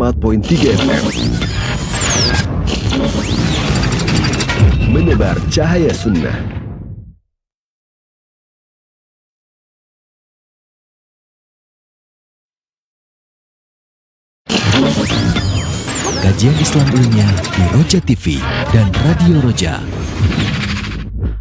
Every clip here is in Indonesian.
94.3 FM. Menebar cahaya sunnah. Kajian Islam ilmiah di Roja TV dan Radio Roja.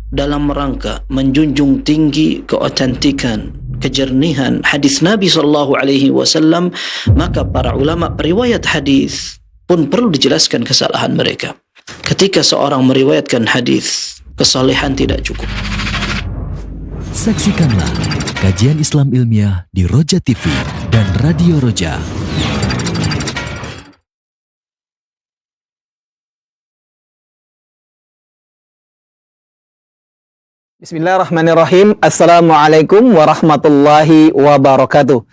Dalam rangka menjunjung tinggi keotentikan, kejernihan hadis Nabi SAW, maka para ulama riwayat hadis pun perlu dijelaskan kesalahan mereka. Ketika seorang meriwayatkan hadis, kesalehan tidak cukup. Saksikanlah kajian Islam ilmiah di Roja TV dan Radio Roja. Bismillahirrahmanirrahim. Assalamualaikum warahmatullahi wabarakatuh.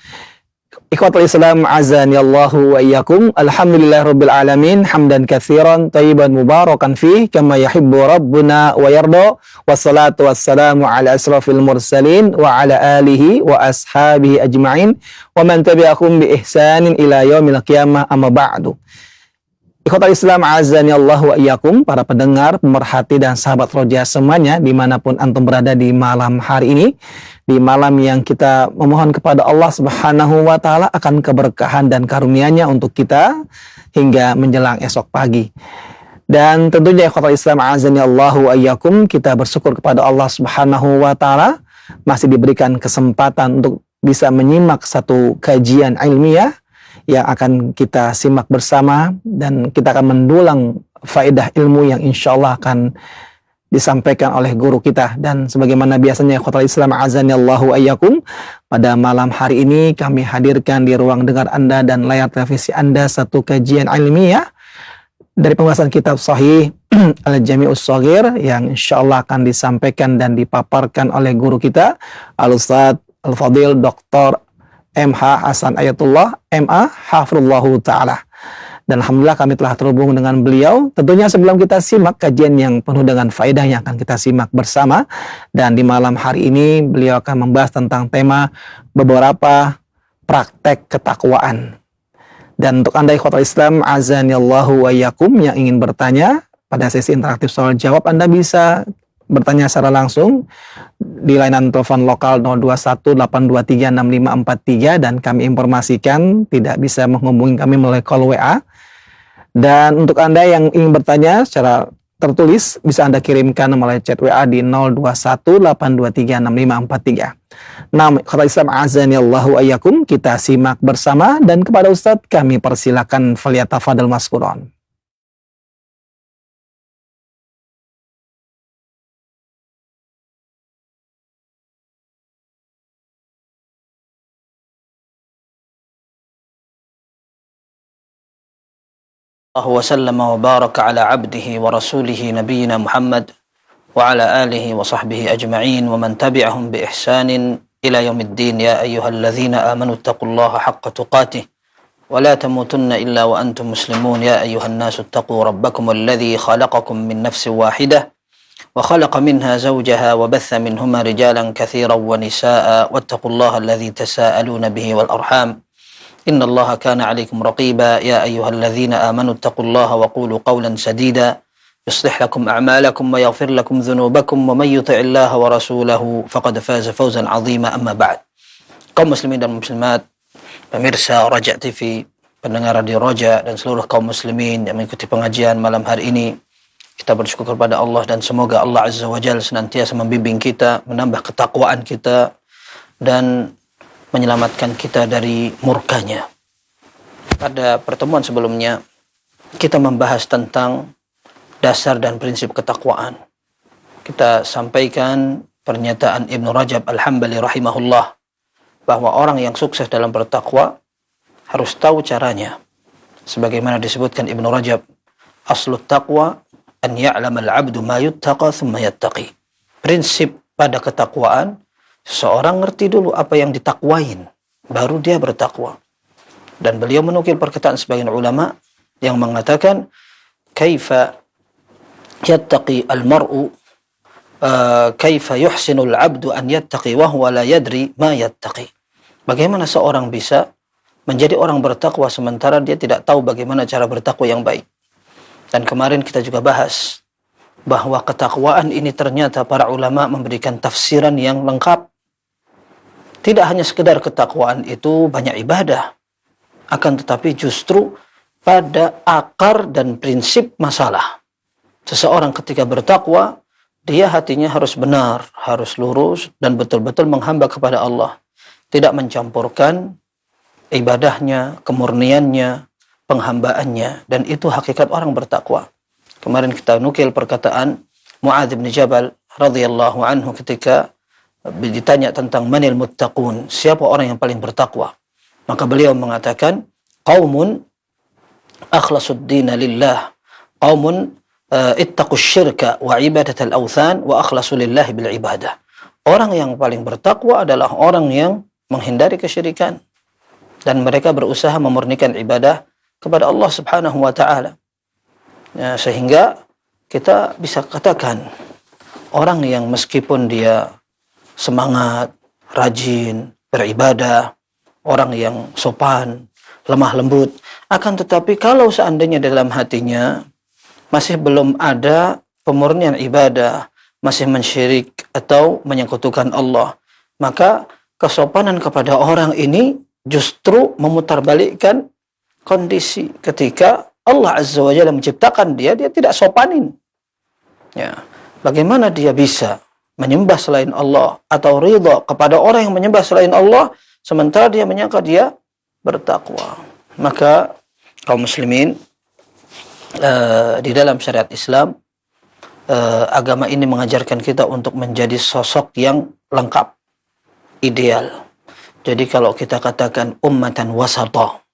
Ikhwatul Islam azani Allahu wa iyyakum. Alhamdulillahirabbil alamin hamdan katsiran thayyiban mubarakan fi kama yuhibbu rabbuna wa yarda. Wassalatu wassalamu ala asrafil mursalin wa ala alihi wa ashabihi ajma'in wa man tabi'ahum bi ihsanin ila yaumil qiyamah, amma ba'du. Ikhwatul Islam azani Allah wa iyyakum, para pendengar, pemerhati dan sahabat Roja semuanya dimanapun antum berada di malam hari ini, di malam yang kita memohon kepada Allah Subhanahu wa Ta'ala akan keberkahan dan karunia-Nya untuk kita hingga menjelang esok pagi. Dan tentunya ikhwatul Islam azani Allah wa iyyakum, kita bersyukur kepada Allah Subhanahu wa Ta'ala masih diberikan kesempatan untuk bisa menyimak satu kajian ilmiah yang akan kita simak bersama, dan kita akan mendulang faedah ilmu yang insya Allah akan disampaikan oleh guru kita. Dan sebagaimana biasanya ikhwatul Islam azani Allahu ayyakum, pada malam hari ini kami hadirkan di ruang dengar Anda dan layar televisi Anda satu kajian ilmiah dari pembahasan kitab Sahih Al-Jami'us Shaghir yang insya Allah akan disampaikan dan dipaparkan oleh guru kita Al-Ustadz Al-Fadil Dr. MH Hasan Ayatullah MA Hafirullahu Ta'ala. Dan alhamdulillah kami telah terhubung dengan beliau. Tentunya sebelum kita simak kajian yang penuh dengan faedah yang akan kita simak bersama, dan di malam hari ini beliau akan membahas tentang tema beberapa praktek ketakwaan. Dan untuk Anda ikhwatul Islam azanillahu wa iyyakum yang ingin bertanya pada sesi interaktif soal jawab, Anda bisa bertanya secara langsung di layanan telepon lokal 0218236543, dan kami informasikan tidak bisa menghubungi kami melalui call WA. Dan untuk Anda yang ingin bertanya secara tertulis, bisa Anda kirimkan melalui chat WA di 0218236543. Nah, ikhwatul Islam azanillahu ayyakum, kita simak bersama, dan kepada Ustadz kami persilakan falyatafadhal maskuron. الله وسلم وبارك على عبده ورسوله نبينا محمد وعلى آله وصحبه أجمعين ومن تبعهم بإحسان إلى يوم الدين. يا أيها الذين آمنوا اتقوا الله حق تقاته ولا تموتن إلا وأنتم مسلمون. يا أيها الناس اتقوا ربكم الذي خلقكم من نفس واحدة وخلق منها زوجها وبث منهما رجالا كثيرا ونساء واتقوا الله الذي تساءلون به والأرحام إن الله كان عليكم رقيبا. يا أيها الذين آمنوا اتقوا الله وقولوا قولا سديدا يصلح لكم أعمالكم ويغفر لكم ذنوبكم ومن يطع الله ورسوله فقد فاز فوزا عظيما. أما بعد, kaum muslimin dan muslimat, pemirsa Roja TV, pendengar Radio Roja, dan seluruh kaum muslimin yang mengikuti pengajian malam hari ini, kita bersyukur kepada Allah dan semoga Allah Azza wa Jalla senantiasa membimbing kita, menambah ketakwaan kita, dan menyelamatkan kita dari murkanya. Pada pertemuan sebelumnya kita membahas tentang dasar dan prinsip ketakwaan. Kita sampaikan pernyataan Ibnu Rajab Al-Hambali rahimahullah bahwa orang yang sukses dalam bertakwa harus tahu caranya. Sebagaimana disebutkan Ibnu Rajab, aslut taqwa an ya'lamal 'abdu ma yuttaqa thumma yattaqi. Prinsip pada ketakwaan, seseorang ngerti dulu apa yang ditakwain, baru dia bertakwa. Dan beliau menukil perkataan sebagian ulama yang mengatakan, kaifa yattaqi al-mar'u, kaifa yuhsinu al-'abdu an yattaqi wa huwa la yadri ma yattaqi. Bagaimana seorang bisa menjadi orang bertakwa sementara dia tidak tahu bagaimana cara bertakwa yang baik. Dan kemarin kita juga bahas bahwa ketakwaan ini ternyata para ulama memberikan tafsiran yang lengkap. Tidak hanya sekedar ketakwaan itu banyak ibadah, akan tetapi justru pada akar dan prinsip masalah. Seseorang ketika bertakwa, dia hatinya harus benar, harus lurus, dan betul-betul menghamba kepada Allah. Tidak mencampurkan ibadahnya, kemurniannya, penghambaannya. Dan itu hakikat orang bertakwa. Kemarin kita nukil perkataan Mu'adz bin Jabal radhiyallahu anhu ketika ditanya tentang manil muttaqun, siapa orang yang paling bertakwa. Maka beliau mengatakan, qaumun akhlasud dina lillah, qaumun ittaqus syirka wa ibadatal awthan wa akhlasu lillahi bil ibadah. Orang yang paling bertakwa adalah orang yang menghindari kesyirikan dan mereka berusaha memurnikan ibadah kepada Allah Subhanahu wa taala. Ya, sehingga kita bisa katakan orang yang meskipun dia semangat, rajin, beribadah, orang yang sopan, lemah lembut, akan tetapi kalau seandainya dalam hatinya masih belum ada pemurnian ibadah, masih mensyirik atau menyekutukan Allah, maka kesopanan kepada orang ini justru memutarbalikkan kondisi ketika Allah Azza wa Jalla menciptakan dia tidak sopanin. Ya, bagaimana dia bisa menyembah selain Allah atau ridha kepada orang yang menyembah selain Allah sementara dia menyangka dia bertakwa? Maka kaum muslimin, di dalam syariat Islam, agama ini mengajarkan kita untuk menjadi sosok yang lengkap, ideal. Jadi kalau kita katakan ummatan wasata,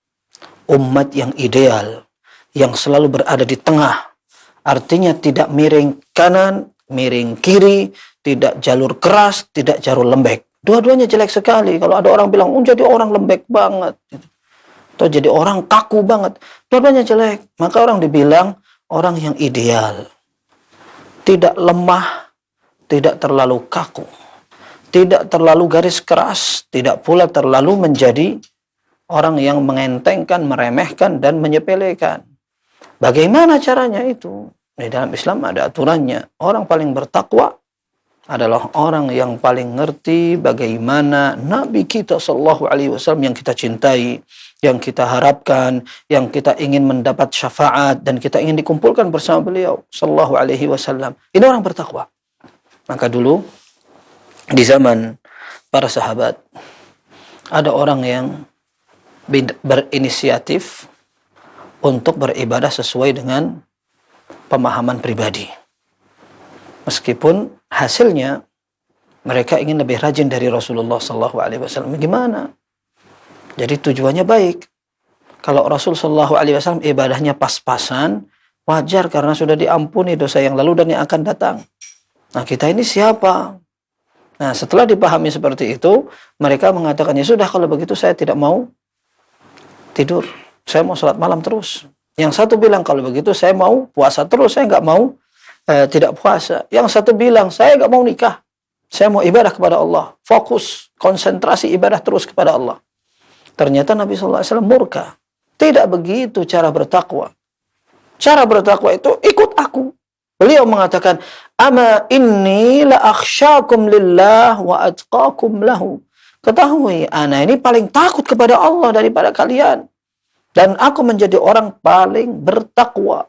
umat yang ideal, yang selalu berada di tengah, artinya tidak miring kanan, miring kiri, tidak jalur keras, tidak jalur lembek. Dua-duanya jelek sekali. Kalau ada orang bilang, jadi orang lembek banget, atau jadi orang kaku banget, dua-duanya jelek. Maka orang dibilang orang yang ideal, tidak lemah, tidak terlalu kaku, tidak terlalu garis keras, tidak pula terlalu menjadi orang yang mengentengkan, meremehkan, dan menyepelekan. Bagaimana caranya itu? Di dalam Islam ada aturannya. Orang paling bertakwa adalah orang yang paling ngerti bagaimana Nabi kita sallallahu alaihi wasallam yang kita cintai, yang kita harapkan, yang kita ingin mendapat syafaat dan kita ingin dikumpulkan bersama beliau sallallahu alaihi wasallam. Ini orang bertakwa. Maka dulu di zaman para sahabat ada orang yang berinisiatif untuk beribadah sesuai dengan pemahaman pribadi. Meskipun hasilnya mereka ingin lebih rajin dari Rasulullah SAW. Gimana? Jadi tujuannya baik. Kalau Rasul SAW ibadahnya pas-pasan, wajar karena sudah diampuni dosa yang lalu dan yang akan datang. Nah, kita ini siapa? Nah, setelah dipahami seperti itu, mereka mengatakan, ya sudah kalau begitu saya tidak mau tidur. Saya mau sholat malam terus. Yang satu bilang, kalau begitu saya mau puasa terus, saya nggak mau tidak puasa. Yang satu bilang, saya nggak mau nikah. Saya mau ibadah kepada Allah. Fokus, konsentrasi ibadah terus kepada Allah. Ternyata Nabi SAW murka. Tidak begitu cara bertakwa. Cara bertakwa itu ikut aku. Beliau mengatakan, ama inni la akhsyakum lillah wa atqakum lahu. Ketahui, ana ini paling takut kepada Allah daripada kalian. Dan aku menjadi orang paling bertakwa.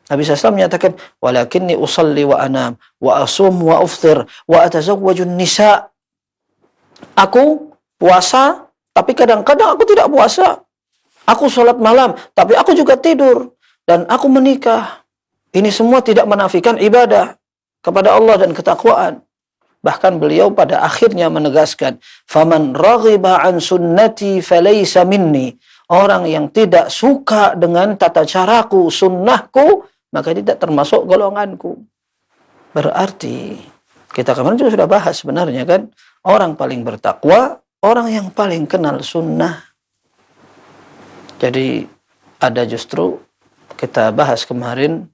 Nabi SAW menyatakan, walakinni usalli wa anam, wa asum wa uftir, wa atazawwajun nisa. Aku puasa, tapi kadang-kadang aku tidak puasa. Aku sholat malam, tapi aku juga tidur. Dan aku menikah. Ini semua tidak menafikan ibadah kepada Allah dan ketakwaan. Bahkan beliau pada akhirnya menegaskan, faman raghiba an sunnati falaysa minni. Orang yang tidak suka dengan tata caraku, sunnahku, maka tidak termasuk golonganku. Berarti, kita kemarin juga sudah bahas sebenarnya kan, orang paling bertakwa, orang yang paling kenal sunnah. Jadi, ada justru, kita bahas kemarin,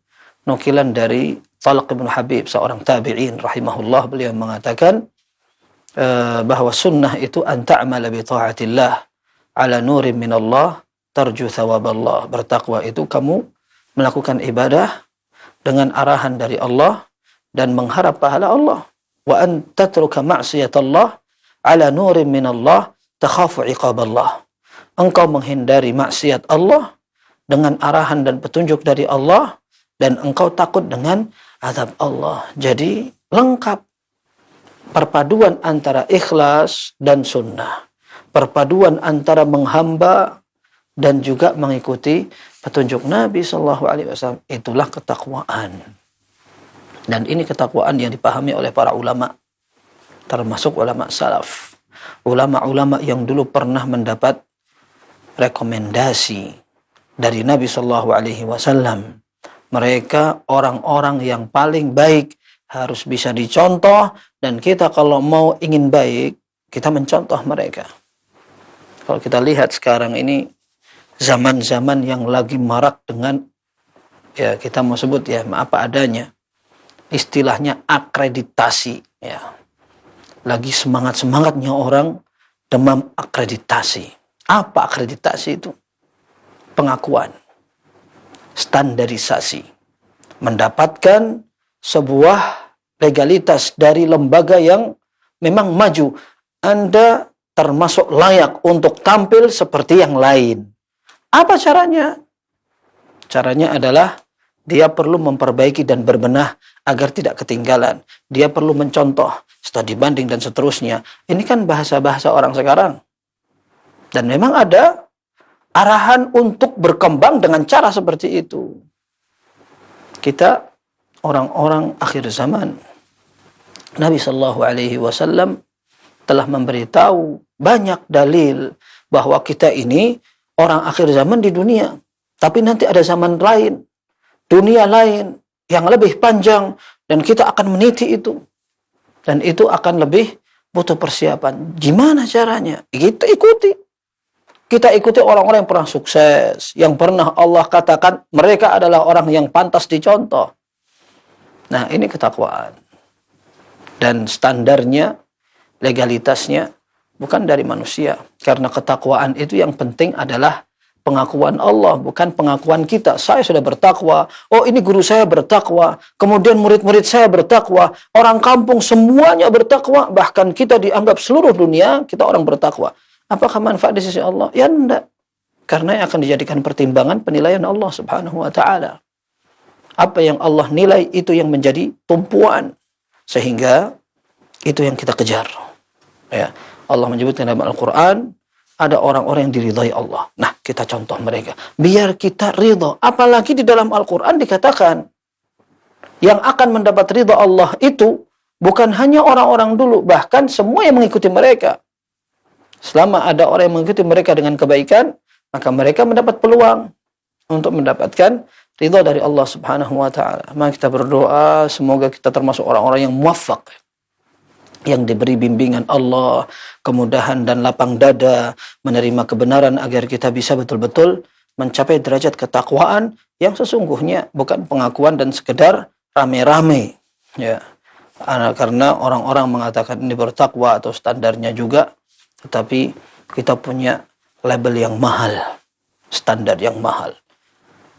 nukilan dari Talq bin Habib, seorang tabi'in, rahimahullah, beliau mengatakan, bahwa sunnah itu an ta'amala bi ta'atillah, ala nurim minallah tarju thawaballah. Bertakwa itu kamu melakukan ibadah dengan arahan dari Allah dan mengharap pahala Allah. Wa an tatruka ma'siyatallah ala nurim minallah takhafu iqaballah. Engkau menghindari maksiat Allah dengan arahan dan petunjuk dari Allah, dan engkau takut dengan azab Allah. Jadi lengkap perpaduan antara ikhlas dan sunnah, perpaduan antara menghamba dan juga mengikuti petunjuk Nabi Shallallahu Alaihi Wasallam. Itulah ketakwaan. Dan ini ketakwaan yang dipahami oleh para ulama, termasuk ulama salaf, ulama-ulama yang dulu pernah mendapat rekomendasi dari Nabi Shallallahu Alaihi Wasallam. Mereka orang-orang yang paling baik, harus bisa dicontoh, dan kita kalau mau ingin baik, kita mencontoh mereka. Kalau kita lihat sekarang ini zaman-zaman yang lagi marak dengan, ya kita mau sebut ya apa adanya, istilahnya akreditasi, ya. Lagi semangat-semangatnya orang demam akreditasi. Apa akreditasi itu? Pengakuan, standarisasi, mendapatkan sebuah legalitas dari lembaga yang memang maju. Anda termasuk layak untuk tampil seperti yang lain. Apa caranya? Caranya adalah dia perlu memperbaiki dan berbenah agar tidak ketinggalan. Dia perlu mencontoh, studi banding dan seterusnya. Ini kan bahasa-bahasa orang sekarang. Dan memang ada arahan untuk berkembang dengan cara seperti itu. Kita orang-orang akhir zaman, Nabi Shallallahu Alaihi Wasallam telah memberitahu banyak dalil bahwa kita ini orang akhir zaman di dunia. Tapi nanti ada zaman lain, dunia lain yang lebih panjang, dan kita akan meniti itu. Dan itu akan lebih butuh persiapan. Gimana caranya? Kita ikuti. Kita ikuti orang-orang yang pernah sukses, yang pernah Allah katakan mereka adalah orang yang pantas dicontoh. Nah, ini ketakwaan. Dan standarnya, legalitasnya bukan dari manusia. Karena ketakwaan itu yang penting adalah pengakuan Allah, bukan pengakuan kita. Saya sudah bertakwa, oh ini guru saya bertakwa, kemudian murid-murid saya bertakwa, orang kampung semuanya bertakwa, bahkan kita dianggap seluruh dunia, kita orang bertakwa. Apakah manfaat di sisi Allah? Ya enggak. Karena yang akan dijadikan pertimbangan penilaian Allah Subhanahu wa Ta'ala. Apa yang Allah nilai itu yang menjadi tumpuan, sehingga itu yang kita kejar. Ya, Allah menyebutkan dalam Al-Quran ada orang-orang yang diridhai Allah. Nah, kita contoh mereka. Biar kita ridha. Apalagi di dalam Al-Quran dikatakan yang akan mendapat ridha Allah itu bukan hanya orang-orang dulu, bahkan semua yang mengikuti mereka. Selama ada orang yang mengikuti mereka dengan kebaikan, maka mereka mendapat peluang untuk mendapatkan ridha dari Allah Subhanahu wa Ta'ala. Maka kita berdoa semoga kita termasuk orang-orang yang muwaffaq, yang diberi bimbingan Allah, kemudahan dan lapang dada menerima kebenaran agar kita bisa betul-betul mencapai derajat ketakwaan yang sesungguhnya bukan pengakuan dan sekedar rame-rame, ya. Karena orang-orang mengatakan ini bertakwa atau standarnya juga, tetapi kita punya label yang mahal, standar yang mahal.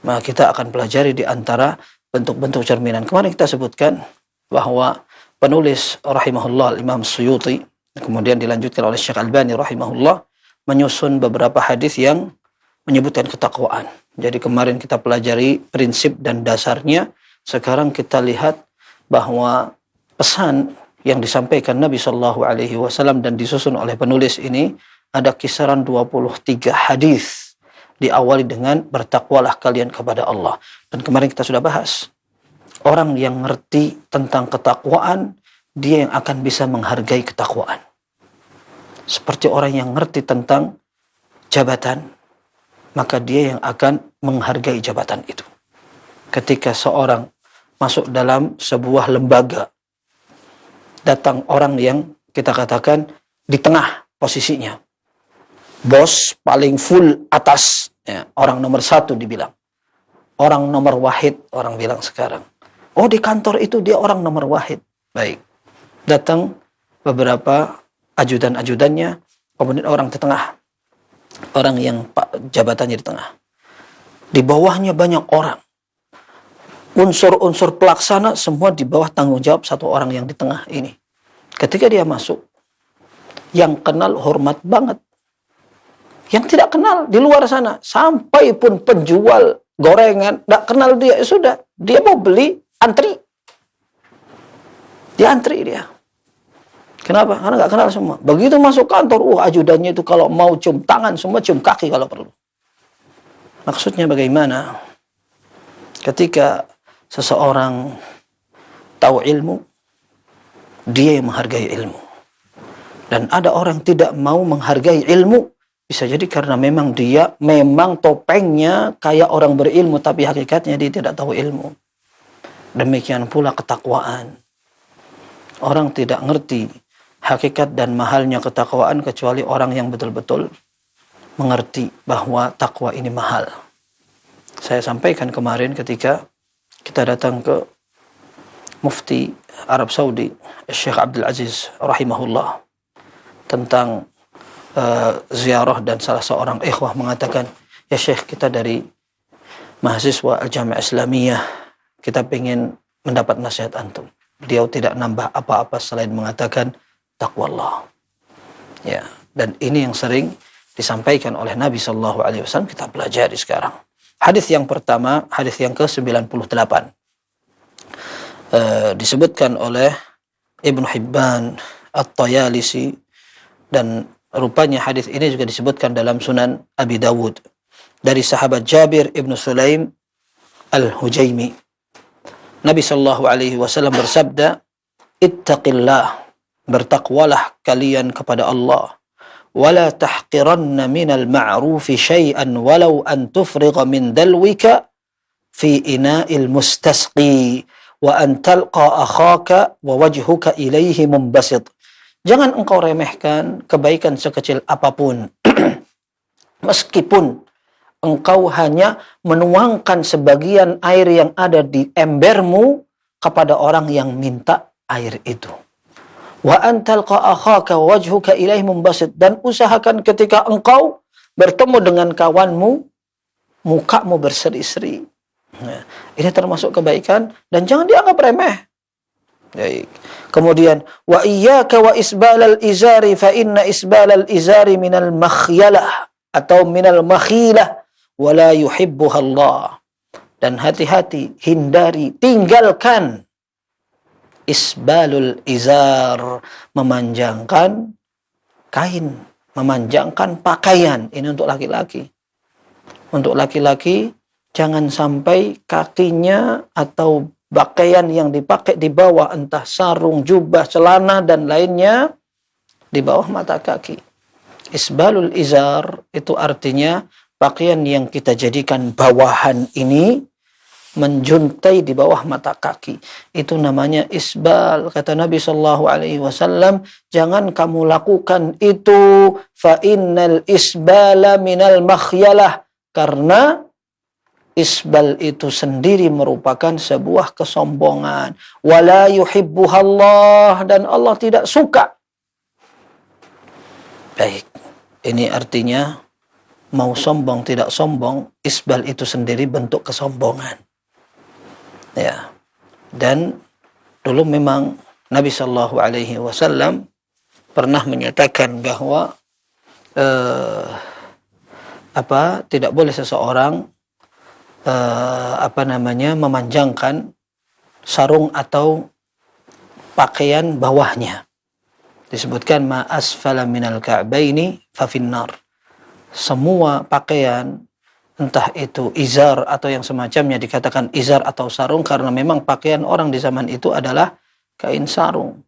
Maka kita akan pelajari di antara bentuk-bentuk cerminan. Kemarin kita sebutkan bahwa penulis rahimahullah Imam Suyuti, kemudian dilanjutkan oleh Syekh Albani rahimahullah, menyusun beberapa hadis yang menyebutkan ketakwaan. Jadi kemarin kita pelajari prinsip dan dasarnya. Sekarang kita lihat bahwa pesan yang disampaikan Nabi Shallallahu Alaihi Wasallam dan disusun oleh penulis ini ada kisaran 23 hadis. Diawali dengan bertakwalah kalian kepada Allah. Dan kemarin kita sudah bahas, orang yang ngerti tentang ketakwaan, dia yang akan bisa menghargai ketakwaan. Seperti orang yang ngerti tentang jabatan, maka dia yang akan menghargai jabatan itu. Ketika seorang masuk dalam sebuah lembaga, datang orang yang kita katakan di tengah posisinya, bos paling full atas, ya, orang nomor 1 dibilang, orang nomor wahid orang bilang sekarang. Oh, di kantor itu dia orang nomor wahid. Baik. Datang beberapa ajudan-ajudannya, kemudian orang di tengah. orang yang jabatannya di tengah. Di bawahnya banyak orang. Unsur-unsur pelaksana semua di bawah tanggung jawab satu orang yang di tengah ini. Ketika dia masuk, yang kenal hormat banget. Yang tidak kenal di luar sana, sampai pun penjual gorengan tidak kenal dia, ya sudah, dia mau beli, antri. Dia antri dia. Kenapa? Karena nggak kenal semua. Begitu masuk kantor, ajudannya itu kalau mau cium tangan, semua cium kaki kalau perlu. Maksudnya bagaimana? Ketika seseorang tahu ilmu, dia yang menghargai ilmu. Dan ada orang tidak mau menghargai ilmu, bisa jadi karena memang dia topengnya kayak orang berilmu, tapi hakikatnya dia tidak tahu ilmu. Demikian pula ketakwaan. Orang tidak ngerti hakikat dan mahalnya ketakwaan kecuali orang yang betul-betul mengerti bahwa takwa ini mahal. Saya sampaikan kemarin ketika kita datang ke Mufti Arab Saudi, Syekh Abdul Aziz rahimahullah, tentang ziarah, dan salah seorang ikhwah mengatakan, ya Syekh, kita dari mahasiswa Al-Jami'ah Islamiyah, kita ingin mendapat nasihat antum. Beliau tidak nambah apa-apa selain mengatakan taqwallah. Ya, dan ini yang sering disampaikan oleh Nabi sallallahu alaihi wasallam, kita pelajari sekarang. Hadis yang pertama, hadis yang ke-98. Disebutkan oleh Ibnu Hibban At-Tayalisi, dan rupanya hadis ini juga disebutkan dalam Sunan Abi Dawud dari sahabat Jabir Ibnu Sulaim Al-Hujaimi. Nabi sallallahu alaihi wasallam bersabda, "Ittaqillah, bertakwalah kalian kepada Allah. Wala tahqiranna minal ma'rufi syai'an walau an tufriqa min dalwika fi ina'il mustasqi wa an talqa akhaka wa wajhuka ilaihi mumbasit." Jangan engkau remehkan kebaikan sekecil apapun. Meskipun engkau hanya menuangkan sebagian air yang ada di embermu kepada orang yang minta air itu. Wa antalqa akhaka wajhuka ilaihi mumbasit, dan usahakan ketika engkau bertemu dengan kawanmu, mukamu berseri-seri. Nah, ini termasuk kebaikan dan jangan dianggap remeh. Baik. Kemudian wa iyyaka wa isbalal izari fa inna isbalal izari minal makhyalah atau minal makhilah wala yuhibbuha Allah. Dan hati-hati, hindari, tinggalkan isbalul izar, memanjangkan kain, memanjangkan pakaian. Ini untuk laki-laki. Untuk laki-laki, jangan sampai kakinya atau pakaian yang dipakai di bawah, entah sarung, jubah, celana, dan lainnya, di bawah mata kaki. Isbalul izar itu artinya pakaian yang kita jadikan bawahan ini menjuntai di bawah mata kaki. Itu namanya isbal. Kata Nabi sallallahu alaihi wasallam, jangan kamu lakukan itu, fa innal isbala minal makhyalah, karena isbal itu sendiri merupakan sebuah kesombongan. Wala yuhibbuhallah, dan Allah tidak suka. Baik, ini artinya mau sombong tidak sombong, isbal itu sendiri bentuk kesombongan. Ya, dan dulu memang Nabi Shallallahu Alaihi Wasallam pernah menyatakan bahwa tidak boleh seseorang memanjangkan sarung atau pakaian bawahnya. Disebutkan ma asfala minal ka'baini fa finnar. Semua pakaian, entah itu izar atau yang semacamnya, dikatakan izar atau sarung karena memang pakaian orang di zaman itu adalah kain sarung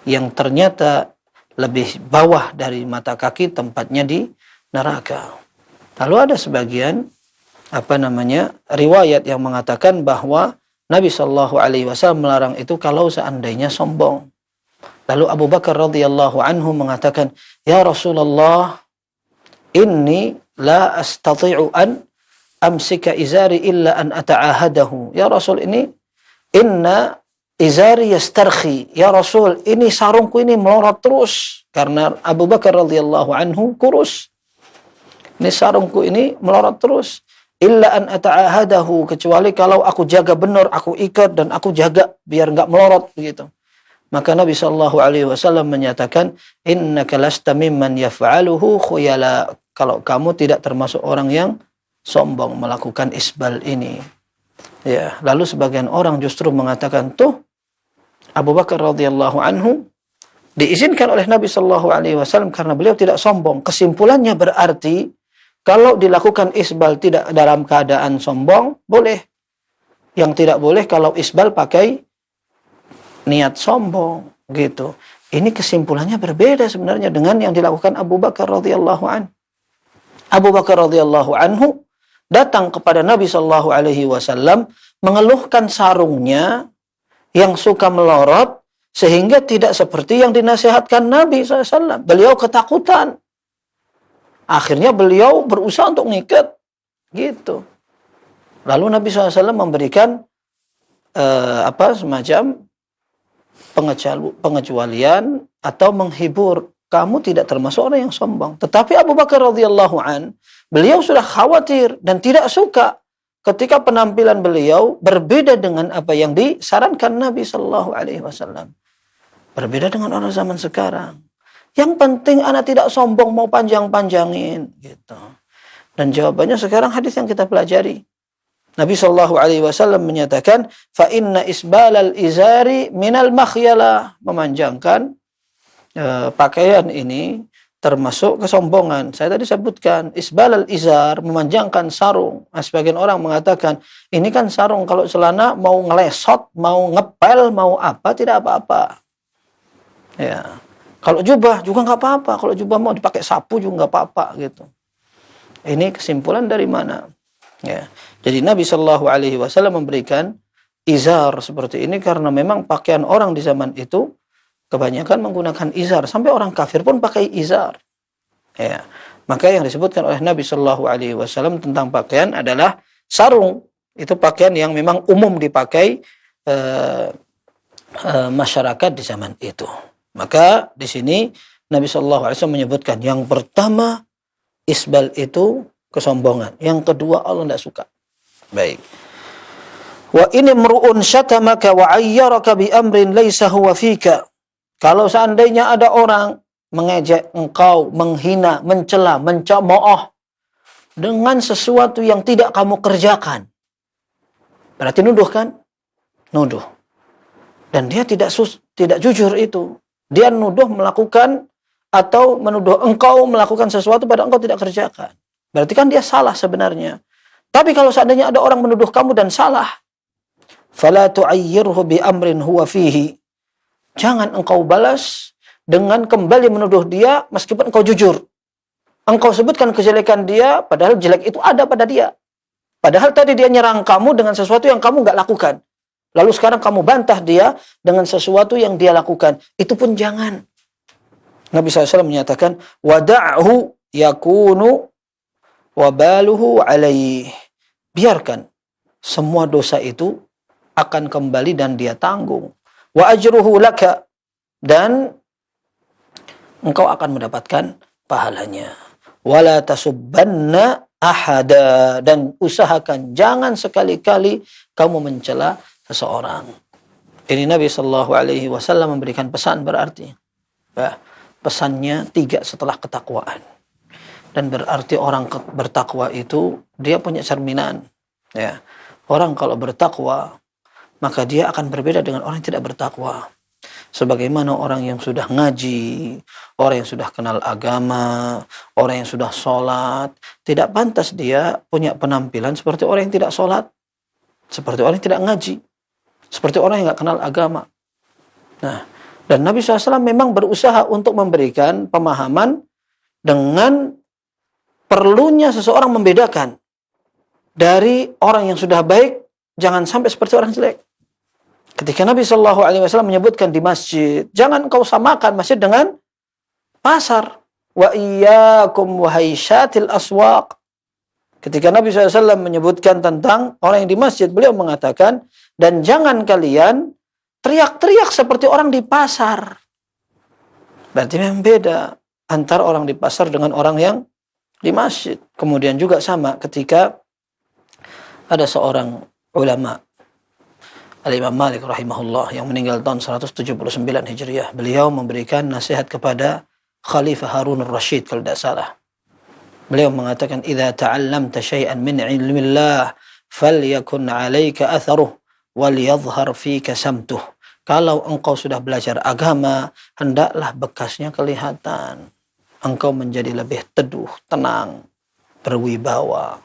yang ternyata lebih bawah dari mata kaki, tempatnya di neraka. Lalu ada sebagian riwayat yang mengatakan bahwa Nabi Shallallahu Alaihi Wasallam melarang itu kalau seandainya sombong. Lalu Abu Bakar radhiyallahu anhu mengatakan, ya Rasulullah, inni la astati'u an amsika izari illa an ata'ahadahu. Ya Rasul, ini inna izari yastarkhi. Ya Rasul, ini sarungku ini melorot terus. Karena Abu Bakar radhiyallahu anhu kurus. Ini sarungku ini melorot terus. Illa an ata'ahadahu, kecuali kalau aku jaga benar, aku ikat dan aku jaga biar enggak melorot begitu. Maka Nabi sallallahu alaihi wasallam menyatakan, innaka lasta mimman yaf'aluhu khuyala. Kalau kamu tidak termasuk orang yang sombong melakukan isbal ini. Ya, lalu sebagian orang justru mengatakan, tuh Abu Bakar radhiyallahu anhu diizinkan oleh Nabi sallallahu alaihi wasallam karena beliau tidak sombong. Kesimpulannya berarti kalau dilakukan isbal tidak dalam keadaan sombong, boleh. Yang tidak boleh kalau isbal pakai niat sombong, gitu. Ini kesimpulannya berbeda sebenarnya dengan yang dilakukan Abu Bakar radhiyallahu anhu. Abu Bakar radhiyallahu anhu datang kepada Nabi sallallahu alaihi wasallam mengeluhkan sarungnya yang suka melorot sehingga tidak seperti yang dinasihatkan Nabi SAW. Beliau ketakutan. Akhirnya beliau berusaha untuk ngikat, gitu. Lalu Nabi SAW memberikan semacam pengecualian atau menghibur. Kamu tidak termasuk orang yang sombong. Tetapi Abu Bakar radhiyallahu an, beliau sudah khawatir dan tidak suka ketika penampilan beliau berbeda dengan apa yang disarankan Nabi Sallallahu Alaihi Wasallam. Berbeda dengan orang zaman sekarang. Yang penting anak tidak sombong, mau panjang-panjangin, gitu. Dan jawabannya sekarang hadis yang kita pelajari. Nabi Shallallahu Alaihi Wasallam menyatakan, fa inna isbalal izari minal makhyala, memanjangkan pakaian ini termasuk kesombongan. Saya tadi sebutkan isbalal izar, memanjangkan sarung. Nah, sebagian orang mengatakan ini kan sarung, kalau celana mau ngelesot, mau ngepel, mau apa tidak apa-apa. Ya. Kalau jubah juga nggak apa-apa. Kalau jubah mau dipakai sapu juga nggak apa-apa, gitu. Ini kesimpulan dari mana? Ya. Jadi Nabi Shallallahu Alaihi Wasallam memberikan izar seperti ini karena memang pakaian orang di zaman itu kebanyakan menggunakan izar. Sampai orang kafir pun pakai izar. Ya. Maka yang disebutkan oleh Nabi Shallallahu Alaihi Wasallam tentang pakaian adalah sarung. Itu pakaian yang memang umum dipakai masyarakat di zaman itu. Maka di sini Nabi Shallallahu Alaihi Wasallam menyebutkan yang pertama isbal itu kesombongan, yang kedua Allah tidak suka. Baik. Wa in imru'un syatamaka wa 'ayyaraka bi amrin laisa huwa fika. Kalau seandainya ada orang mengejek engkau, menghina, mencela, mencemooh dengan sesuatu yang tidak kamu kerjakan. Berarti nuduh kan? Nuduh. Dan dia tidak jujur itu. Dia nuduh melakukan atau menuduh engkau melakukan sesuatu pada engkau tidak kerjakan. Berarti kan dia salah sebenarnya. Tapi kalau seandainya ada orang menuduh kamu dan salah, fala tu'ayyirhu bi amrin huwa fihi. Jangan engkau balas dengan kembali menuduh dia meskipun engkau jujur. Engkau sebutkan kejelekan dia padahal jelek itu ada pada dia. Padahal tadi dia nyerang kamu dengan sesuatu yang kamu enggak lakukan. Lalu sekarang kamu bantah dia dengan sesuatu yang dia lakukan. Itu pun jangan. Nabi SAW menyatakan, wada'hu yakunu wabaluhu alaih. Biarkan semua dosa itu akan kembali dan dia tanggung. Wa ajruhu laka. Dan engkau akan mendapatkan pahalanya. Wala tasubbanna ahada. Dan usahakan jangan sekali-kali kamu mencela seseorang. Ini Nabi Shallallahu Alaihi Wasallam memberikan pesan berarti. Ya, pesannya 3 setelah ketakwaan. Dan berarti orang bertakwa itu dia punya cerminan. Ya, orang kalau bertakwa maka dia akan berbeda dengan orang yang tidak bertakwa. Sebagaimana orang yang sudah ngaji, orang yang sudah kenal agama, orang yang sudah sholat, tidak pantas dia punya penampilan seperti orang yang tidak sholat, seperti orang yang tidak ngaji, seperti orang yang nggak kenal agama. Nah, dan Nabi SAW memang berusaha untuk memberikan pemahaman dengan perlunya seseorang membedakan dari orang yang sudah baik, jangan sampai seperti orang jelek. Ketika Nabi SAW menyebutkan di masjid, jangan kau samakan masjid dengan pasar. Wa iyyakum wahai syatil aswaq. Ketika Nabi SAW menyebutkan tentang orang yang di masjid, beliau mengatakan, dan jangan kalian teriak-teriak seperti orang di pasar. Berarti memang beda antara orang di pasar dengan orang yang di masjid. Kemudian juga sama ketika ada seorang ulama, Al-Imam Malik rahimahullah, yang meninggal tahun 179 Hijriah. Beliau memberikan nasihat kepada Khalifah Harun al-Rashid kalau tidak salah. Beliau mengatakan, "Idza ta'allamta syai'an min 'ilmillah falyakun 'alaika atharuh wal yadhhar fika samtuh." Kalau engkau sudah belajar agama, hendaklah bekasnya kelihatan. Engkau menjadi lebih teduh, tenang, berwibawa.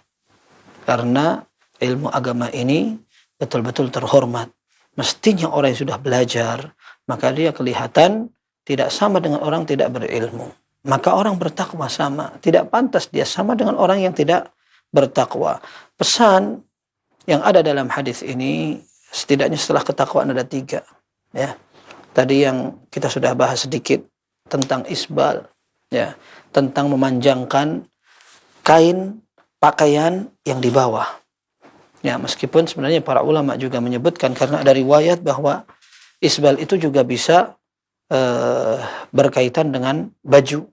Karena ilmu agama ini betul-betul terhormat. Mestinya orang yang sudah belajar, maka dia kelihatan tidak sama dengan orang tidak berilmu. Maka orang bertakwa sama. Tidak pantas dia sama dengan orang yang tidak bertakwa. Pesan yang ada dalam hadis ini, setidaknya setelah ketakwaan ada 3. Ya. Tadi yang kita sudah bahas sedikit tentang isbal, ya, tentang memanjangkan kain pakaian yang di bawah. Ya, meskipun sebenarnya para ulama juga menyebutkan, karena ada riwayat bahwa isbal itu juga bisa berkaitan dengan baju.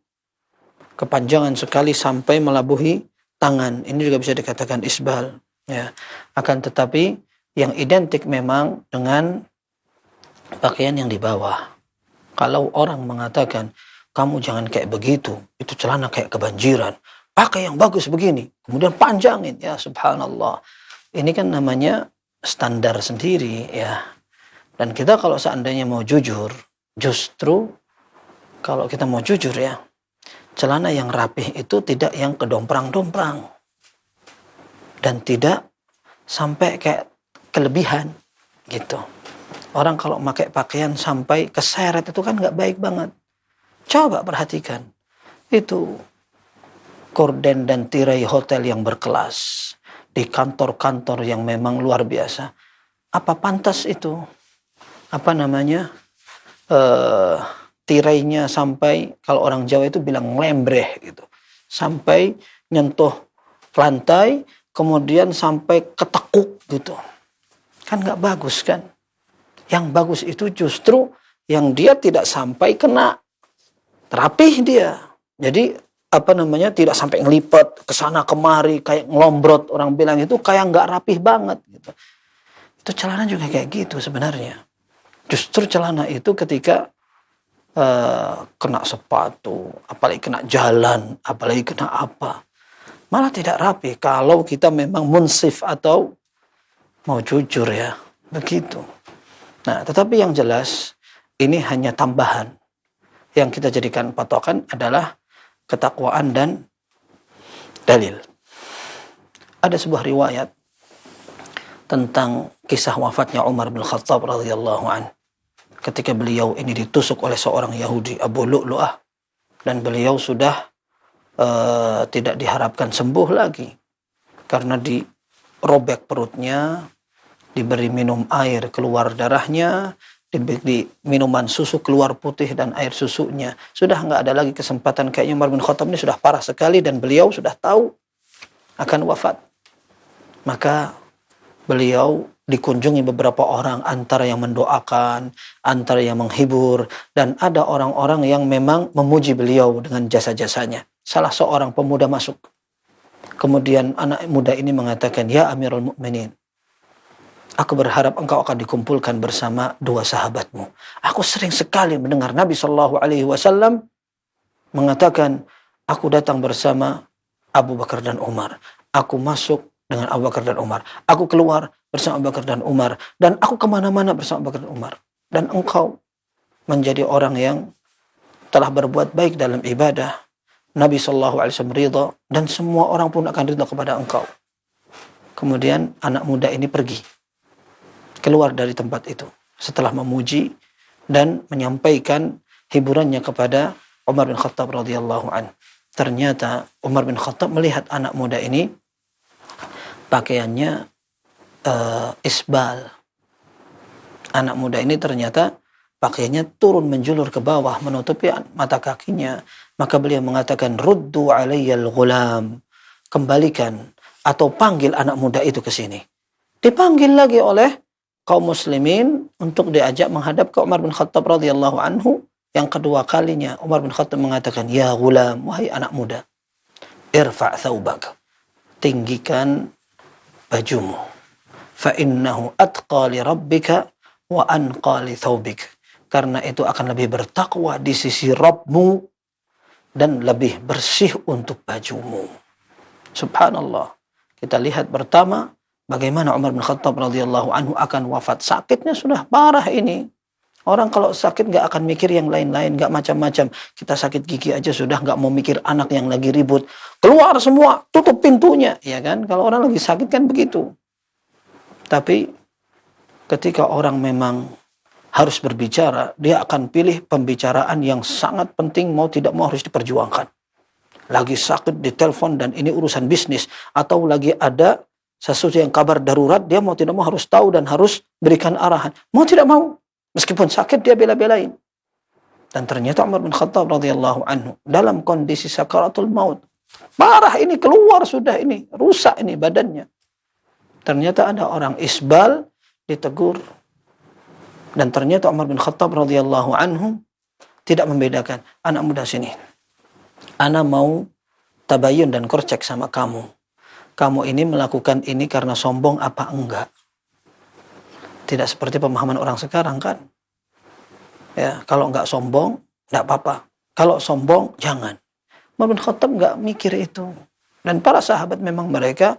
Kepanjangan sekali sampai melabuhi tangan. Ini juga bisa dikatakan isbal. Ya. Akan tetapi yang identik memang dengan pakaian yang di bawah. Kalau orang mengatakan, kamu jangan kayak begitu, itu celana kayak kebanjiran, pakai yang bagus begini, kemudian panjangin, ya subhanallah. Ini kan namanya standar sendiri, ya. Dan kita kalau seandainya mau jujur, justru kalau kita mau jujur, ya, celana yang rapih itu tidak yang kedomprang-domprang. Dan tidak sampai kayak kelebihan, gitu. Orang kalau pakai pakaian sampai keseret itu kan nggak baik banget. Coba perhatikan. Itu korden dan tirai hotel yang berkelas. Di kantor-kantor yang memang luar biasa. Apa pantas itu? Apa namanya? Tirainya sampai, kalau orang Jawa itu bilang ngelembreh gitu. Sampai nyentuh lantai, kemudian sampai ketekuk gitu. Kan nggak bagus kan? Yang bagus itu justru yang dia tidak sampai kena, rapih dia. Jadi apa namanya, tidak sampai ngelipat ke sana kemari kayak ngelombrot, orang bilang itu kayak nggak rapih banget gitu. Itu celana juga kayak gitu sebenarnya. Justru celana itu ketika kena sepatu, apalagi kena jalan, apalagi kena apa, malah tidak rapi kalau kita memang munsif atau mau jujur, ya, begitu. Nah, tetapi yang jelas ini hanya tambahan. Yang kita jadikan patokan adalah ketakwaan dan dalil. Ada sebuah riwayat tentang kisah wafatnya Umar bin Khattab radhiyallahu an. Ketika beliau ini ditusuk oleh seorang Yahudi, Abu Lu'lu'ah, dan beliau sudah tidak diharapkan sembuh lagi karena dirobek perutnya, diberi minum air keluar darahnya, diberi minuman susu keluar putih dan air susunya. Sudah nggak ada lagi kesempatan. Kayaknya Umar bin Khattab ini sudah parah sekali dan beliau sudah tahu akan wafat. Maka beliau dikunjungi beberapa orang, antara yang mendoakan, antara yang menghibur, dan ada orang-orang yang memang memuji beliau dengan jasa-jasanya. Salah seorang pemuda masuk. Kemudian anak muda ini mengatakan, "Ya Amirul Mukminin, aku berharap engkau akan dikumpulkan bersama 2 sahabatmu. Aku sering sekali mendengar Nabi Shallallahu Alaihi Wasallam mengatakan, aku datang bersama Abu Bakar dan Umar. Aku masuk dengan Abu Bakar dan Umar. Aku keluar bersama Abu Bakar dan Umar. Dan aku kemana-mana bersama Abu Bakar dan Umar. Dan engkau menjadi orang yang telah berbuat baik dalam ibadah. Nabi Shallallahu Alaihi Wasallam ridha, dan semua orang pun akan ridha kepada engkau." Kemudian anak muda ini pergi, keluar dari tempat itu setelah memuji dan menyampaikan hiburannya kepada Umar bin Khattab radhiyallahu an. Ternyata Umar bin Khattab melihat anak muda ini pakaiannya isbal. Anak muda ini ternyata pakaiannya turun menjulur ke bawah menutupi mata kakinya. Maka beliau mengatakan, "Ruddu alayyal ghulam." Kembalikan atau panggil anak muda itu ke sini. Dipanggil lagi oleh kaum muslimin untuk diajak menghadap ke Umar bin Khattab radhiyallahu anhu. Yang kedua kalinya Umar bin Khattab mengatakan, "Ya ghulam, wahai anak muda, irfa' thawbak, tinggikan bajumu, fa innahu atqa li rabbika wa anqa li thawbik, karena itu akan lebih bertakwa di sisi Rabbmu dan lebih bersih untuk bajumu. Subhanallah. Kita lihat pertama bagaimana Umar bin Khattab radhiyallahu anhu akan wafat. Sakitnya sudah parah ini. Orang kalau sakit gak akan mikir yang lain-lain, gak macam-macam. Kita sakit gigi aja sudah gak mau mikir anak yang lagi ribut. Keluar semua, tutup pintunya. Ya kan? Kalau orang lagi sakit kan begitu. Tapi ketika orang memang harus berbicara, dia akan pilih pembicaraan yang sangat penting, mau tidak mau harus diperjuangkan. Lagi sakit ditelepon dan ini urusan bisnis, atau lagi ada sesuatu yang kabar darurat, dia mau tidak mau harus tahu dan harus berikan arahan. Mau tidak mau, meskipun sakit dia bela-belain. Dan ternyata Umar bin Khattab radhiyallahu anhu dalam kondisi sakaratul maut, parah ini, keluar sudah ini, rusak ini badannya. Ternyata ada orang isbal, ditegur. Dan ternyata Umar bin Khattab radhiyallahu anhu tidak membedakan. Anak muda sini, ana mau tabayun dan korcek sama kamu. Kamu ini melakukan ini karena sombong apa enggak? Tidak seperti pemahaman orang sekarang kan. Ya, kalau enggak sombong, enggak apa-apa. Kalau sombong, jangan. Umar bin Khattab enggak mikir itu. Dan para sahabat memang mereka,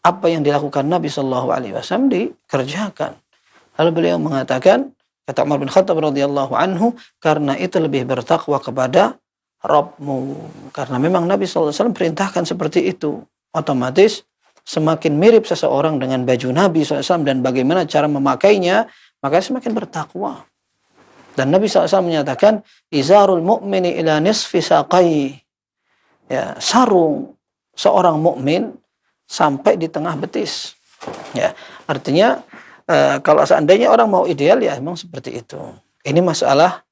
apa yang dilakukan Nabi SAW dikerjakan. Lalu beliau mengatakan, kata Umar bin Khattab radhiyallahu anhu, karena itu lebih bertakwa kepada Rabbmu. Karena memang Nabi SAW perintahkan seperti itu. Otomatis semakin mirip seseorang dengan baju Nabi SAW dan bagaimana cara memakainya, maka semakin bertakwa. Dan Nabi SAW menyatakan, izarul mu'mini ila nisfi saqai. Ya, sarung seorang mukmin sampai di tengah betis. Ya, artinya kalau seandainya orang mau ideal ya memang seperti itu. Ini masalah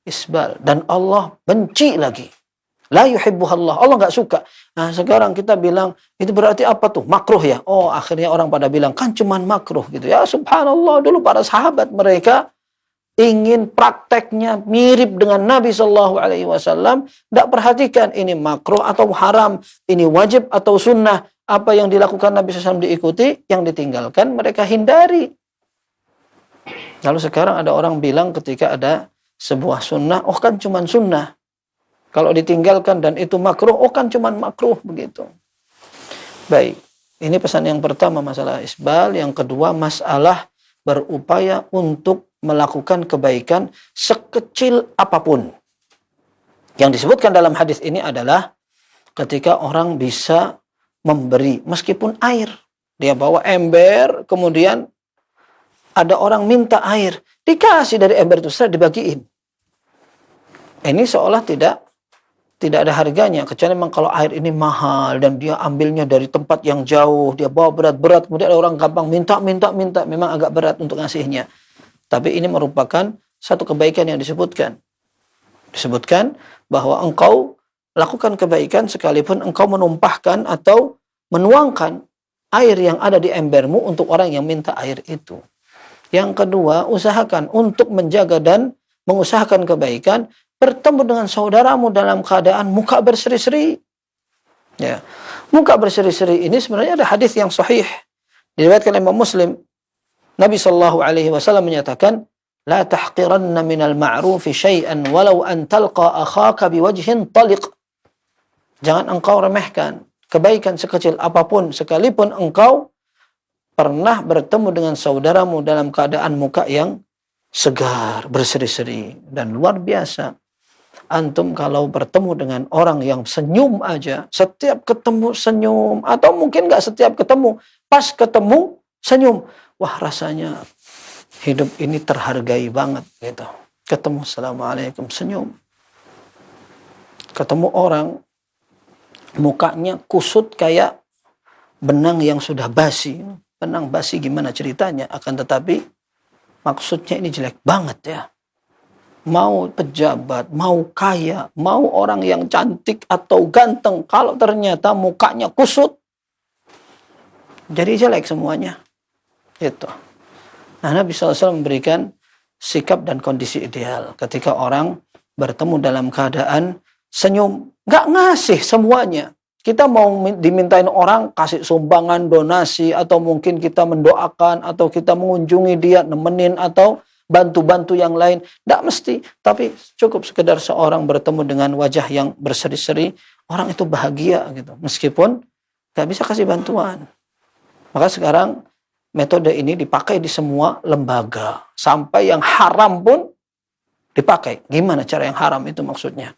isbal dan Allah benci lagi. La yuhibbuhallah. Allah enggak suka. Nah, sekarang kita bilang itu berarti apa tuh? Makruh ya. Oh, akhirnya orang pada bilang kan cuman makruh gitu. Ya subhanallah, dulu para sahabat mereka ingin prakteknya mirip dengan Nabi sallallahu alaihi wasallam, enggak perhatikan ini makruh atau haram, ini wajib atau sunnah. Apa yang dilakukan Nabi SAW diikuti, yang ditinggalkan mereka hindari. Lalu sekarang ada orang bilang ketika ada sebuah sunnah, oh kan cuman sunnah. Kalau ditinggalkan dan itu makruh, oh kan cuman makruh begitu. Baik, ini pesan yang pertama masalah isbal. Yang kedua masalah berupaya untuk melakukan kebaikan sekecil apapun. Yang disebutkan dalam hadis ini adalah ketika orang bisa memberi meskipun air. Dia bawa ember, kemudian ada orang minta air, dikasih dari ember itu, saya dibagiin. Ini seolah tidak ada harganya, kecuali memang kalau air ini mahal dan dia ambilnya dari tempat yang jauh, dia bawa berat-berat, kemudian ada orang gampang minta, memang agak berat untuk ngasihnya. Tapi ini merupakan satu kebaikan yang disebutkan. Disebutkan bahwa engkau lakukan kebaikan sekalipun engkau menumpahkan atau menuangkan air yang ada di embermu untuk orang yang minta air itu. Yang kedua, usahakan untuk menjaga dan mengusahakan kebaikan, bertemu dengan saudaramu dalam keadaan muka berseri-seri. Ya. Muka berseri-seri ini sebenarnya ada hadis yang sahih diriwayatkan Imam Muslim. Nabi sallallahu alaihi wasallam menyatakan, "La tahqiranna minal ma'rufi syai'an walau an talqa akhaka biwajhin taliq." Jangan engkau remehkan kebaikan sekecil apapun sekalipun engkau pernah bertemu dengan saudaramu dalam keadaan muka yang segar, berseri-seri dan luar biasa. Antum kalau bertemu dengan orang yang senyum aja, setiap ketemu senyum, atau mungkin nggak setiap ketemu, pas ketemu senyum, wah rasanya hidup ini terhargai banget gitu. Ketemu assalamualaikum, senyum. Ketemu orang mukanya kusut kayak benang yang sudah basi. Benang basi gimana ceritanya? Akan tetapi maksudnya ini jelek banget ya. Mau pejabat, mau kaya, mau orang yang cantik atau ganteng, kalau ternyata mukanya kusut, jadi jelek semuanya. Itu. Nah, Nabi SAW memberikan sikap dan kondisi ideal ketika orang bertemu dalam keadaan senyum, nggak ngasih semuanya. Kita mau dimintain orang kasih sumbangan, donasi, atau mungkin kita mendoakan, atau kita mengunjungi dia, nemenin, atau bantu-bantu yang lain. Tidak mesti, tapi cukup sekedar seorang bertemu dengan wajah yang berseri-seri, orang itu bahagia gitu. Meskipun gak bisa kasih bantuan. Maka sekarang metode ini dipakai di semua lembaga. Sampai yang haram pun dipakai. Gimana cara yang haram itu maksudnya?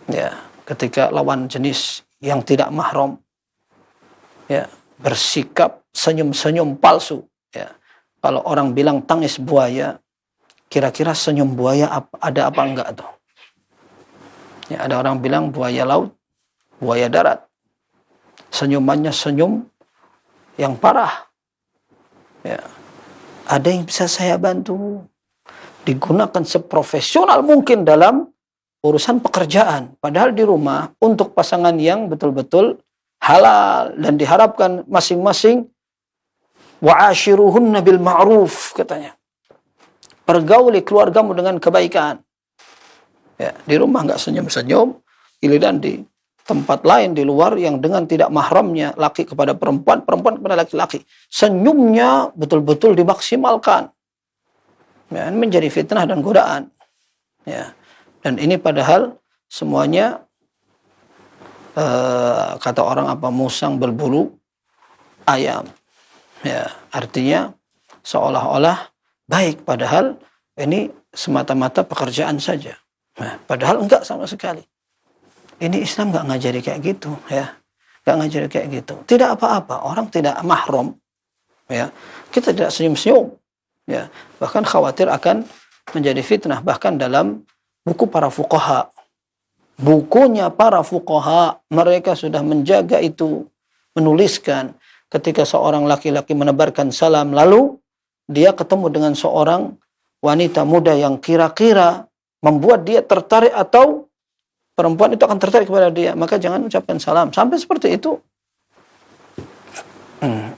Ya, ketika lawan jenis yang tidak mahram ya bersikap senyum-senyum palsu ya. Kalau orang bilang tangis buaya, kira-kira senyum buaya ada apa enggak tuh? Ya, ada orang bilang buaya laut, buaya darat. Senyumannya senyum yang parah. Ya. Ada yang bisa saya bantu. Digunakan seprofesional mungkin dalam urusan pekerjaan. Padahal di rumah untuk pasangan yang betul-betul halal dan diharapkan masing-masing wa'ashiruhunna bil ma'ruf katanya. Pergauli keluargamu dengan kebaikan. Ya, di rumah enggak senyum-senyum, giliran di tempat lain di luar yang dengan tidak mahramnya laki kepada perempuan, perempuan kepada laki-laki. Senyumnya betul-betul dimaksimalkan. Ya, menjadi fitnah dan godaan. Ya. Dan ini padahal semuanya kata orang apa musang berbulu ayam. Ya, artinya seolah-olah baik padahal ini semata-mata pekerjaan saja. Nah, padahal enggak sama sekali. Ini Islam enggak ngajari kayak gitu ya. Enggak ngajari kayak gitu. Tidak apa-apa, orang tidak mahram ya. Kita tidak senyum-senyum ya. Bahkan khawatir akan menjadi fitnah bahkan dalam buku para fuqaha. Bukunya para fuqaha mereka sudah menjaga itu, menuliskan ketika seorang laki-laki menebarkan salam, lalu dia ketemu dengan seorang wanita muda yang kira-kira membuat dia tertarik atau perempuan itu akan tertarik kepada dia, maka jangan ucapkan salam. Sampai seperti itu.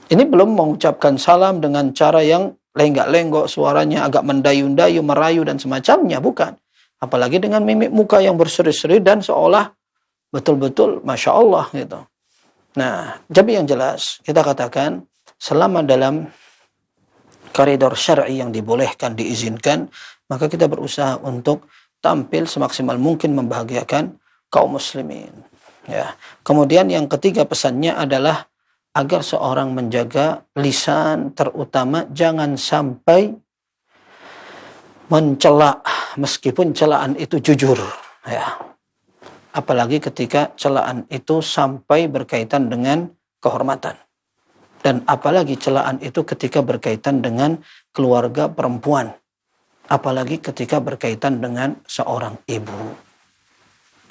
Ini belum mengucapkan salam dengan cara yang lenggak-lenggok, suaranya agak mendayu-dayu, merayu dan semacamnya, bukan. Apalagi dengan mimik muka yang berseri-seri dan seolah betul-betul Masya Allah gitu. Nah, jadi yang jelas kita katakan selama dalam koridor syar'i yang dibolehkan, diizinkan, maka kita berusaha untuk tampil semaksimal mungkin membahagiakan kaum muslimin. Ya. Kemudian yang ketiga pesannya adalah agar seorang menjaga lisan, terutama jangan sampai mencela meskipun celaan itu jujur. Ya. Apalagi ketika celaan itu sampai berkaitan dengan kehormatan. Dan apalagi celaan itu ketika berkaitan dengan keluarga perempuan. Apalagi ketika berkaitan dengan seorang ibu.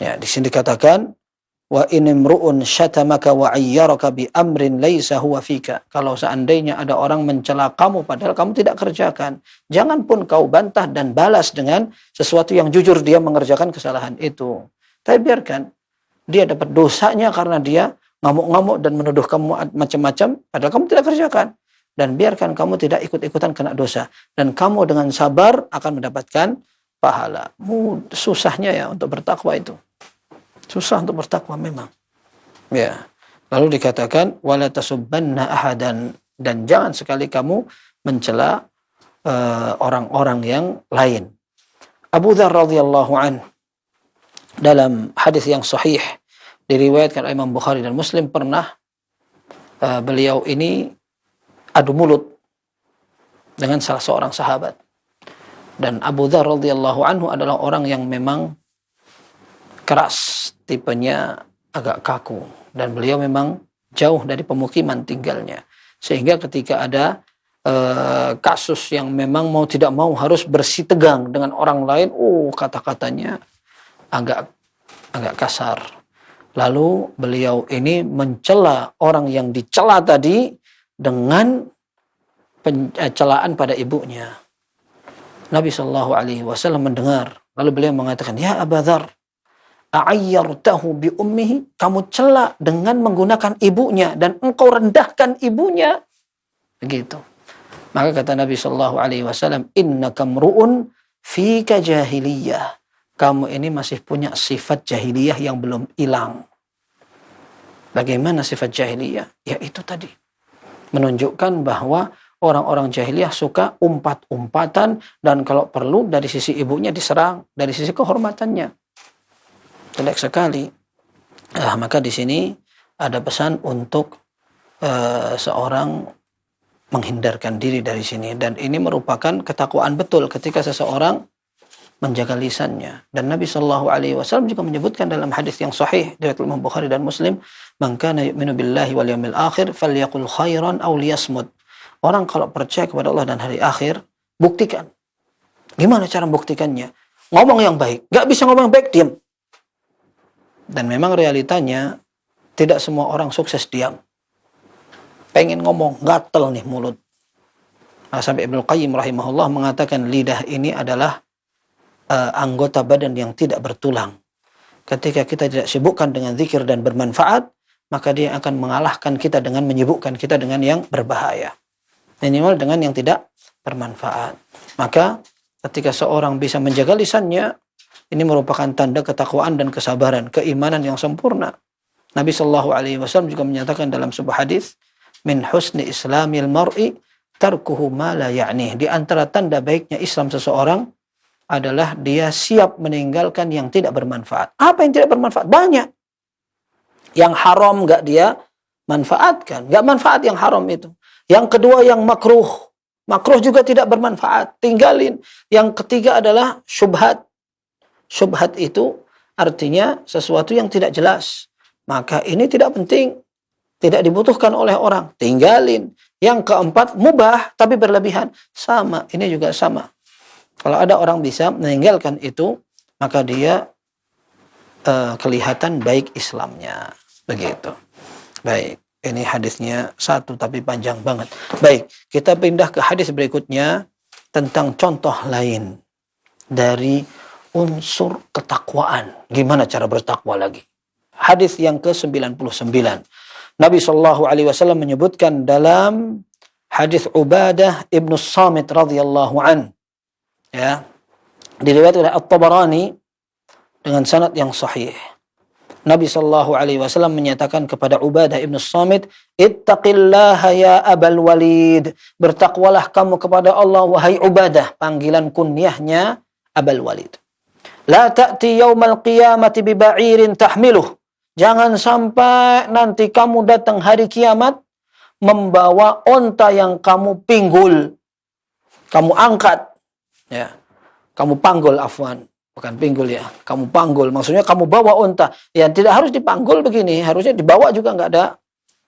Ya, di sini dikatakan wa in imru'un syatamaka wa ayyaraka bi amrin laisa huwa fika. Kalau seandainya ada orang mencela kamu padahal kamu tidak kerjakan, jangan pun kau bantah dan balas dengan sesuatu yang jujur dia mengerjakan kesalahan itu. Tapi biarkan dia dapat dosanya karena dia ngamuk-ngamuk dan menuduh kamu macam-macam padahal kamu tidak kerjakan. Dan biarkan kamu tidak ikut-ikutan kena dosa. Dan kamu dengan sabar akan mendapatkan pahala. Susahnya ya untuk bertakwa itu. Susah untuk bertakwa memang. Ya. Lalu dikatakan wala tasubbanna ahadan, dan jangan sekali kamu mencela orang-orang yang lain. Abu Dzar radhiyallahu anhu dalam hadis yang sahih diriwayatkan oleh Imam Bukhari dan Muslim pernah beliau ini adu mulut dengan salah seorang sahabat. Dan Abu Dzar radhiyallahu anhu adalah orang yang memang keras, tipenya agak kaku, dan beliau memang jauh dari pemukiman tinggalnya. Sehingga ketika ada kasus yang memang mau tidak mau harus bersitegang dengan orang lain, kata-katanya agak kasar. Lalu beliau ini mencela orang yang dicela tadi dengan pencelaan pada ibunya. Nabi SAW mendengar, lalu beliau mengatakan, ya Abu Dzar, a'ayyartahu bi ummihi, kamu cela dengan menggunakan ibunya dan engkau rendahkan ibunya. Begitu. Maka kata Nabi SAW, innaka mru'un fika jahiliyah. Kamu ini masih punya sifat jahiliyah yang belum hilang. Bagaimana sifat jahiliyah? Ya itu tadi. Menunjukkan bahwa orang-orang jahiliyah suka umpat-umpatan dan kalau perlu dari sisi ibunya diserang, dari sisi kehormatannya. Jelek sekali. Maka di sini ada pesan untuk seorang menghindarkan diri dari sini, dan ini merupakan ketakwaan betul ketika seseorang menjaga lisannya. Dan Nabi Shallallahu Alaihi Wasallam juga menyebutkan dalam hadis yang sahih riwayat Imam Bukhari dan Muslim, "Man kana yu'minu billahi wal yawmil akhir falyaqul khairan aw liyasmut." Orang kalau percaya kepada Allah dan hari akhir, buktikan. Gimana cara membuktikannya? Ngomong yang baik. Gak bisa ngomong yang baik, diam. Dan memang realitanya tidak semua orang sukses diam. Pengen ngomong, gatel nih mulut. Sampai Ibnu Qayyim rahimahullah mengatakan lidah ini adalah anggota badan yang tidak bertulang. Ketika kita tidak sibukkan dengan zikir dan bermanfaat, maka dia akan mengalahkan kita dengan menyibukkan kita dengan yang berbahaya. Minimal dengan yang tidak bermanfaat. Maka ketika seorang bisa menjaga lisannya, ini merupakan tanda ketakwaan dan kesabaran, keimanan yang sempurna. Nabi Shallallahu Alaihi Wasallam juga menyatakan dalam sebuah hadis, min husni islamil mar'i tarkuhu ma la ya'nih. Di antara tanda baiknya Islam seseorang adalah dia siap meninggalkan yang tidak bermanfaat. Apa yang tidak bermanfaat? Banyak. Yang haram gak dia manfaatkan. Gak manfaat yang haram itu. Yang kedua yang makruh. Makruh juga tidak bermanfaat. Tinggalin. Yang ketiga adalah syubhat. Syubhat itu artinya sesuatu yang tidak jelas. Maka ini tidak penting. Tidak dibutuhkan oleh orang. Tinggalin. Yang keempat mubah tapi berlebihan. Sama. Ini juga sama. Kalau ada orang bisa meninggalkan itu, maka dia kelihatan baik Islamnya. Begitu. Baik, ini hadisnya satu tapi panjang banget. Baik, kita pindah ke hadis berikutnya tentang contoh lain dari unsur ketakwaan. Gimana cara bertakwa lagi? Hadis yang ke-99. Nabi SAW menyebutkan dalam hadis Ubadah ibnu Samit radhiyallahu an. Ya, diriwayatkan oleh At-Tabarani dengan sanad yang sahih. Nabi SAW menyatakan kepada Ubadah ibn Samit, "Ittaqillaha ya Abal Walid." Bertakwalah kamu kepada Allah wahai Ubadah. Panggilan kunyahnya Abal Walid. "La ta'ti yaumal qiyamati bi ba'irin tahmiluh." Jangan sampai nanti kamu datang hari kiamat membawa onta yang kamu pinggul. Kamu angkat. Ya, kamu panggul, afwan, bukan pinggul ya, kamu panggul, maksudnya kamu bawa onta. Ya tidak harus dipanggul begini, harusnya dibawa juga nggak ada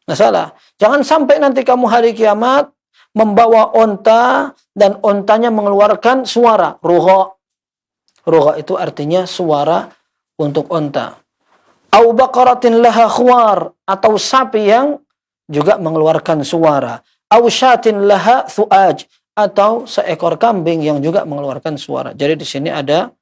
masalah. Jangan sampai nanti kamu hari kiamat membawa onta dan ontanya mengeluarkan suara ruha. Ruha itu artinya suara untuk onta. Au baqaratin laha khuwar, atau sapi yang juga mengeluarkan suara. Au syatin laha thu'aj, atau seekor kambing yang juga mengeluarkan suara. Jadi di sini ada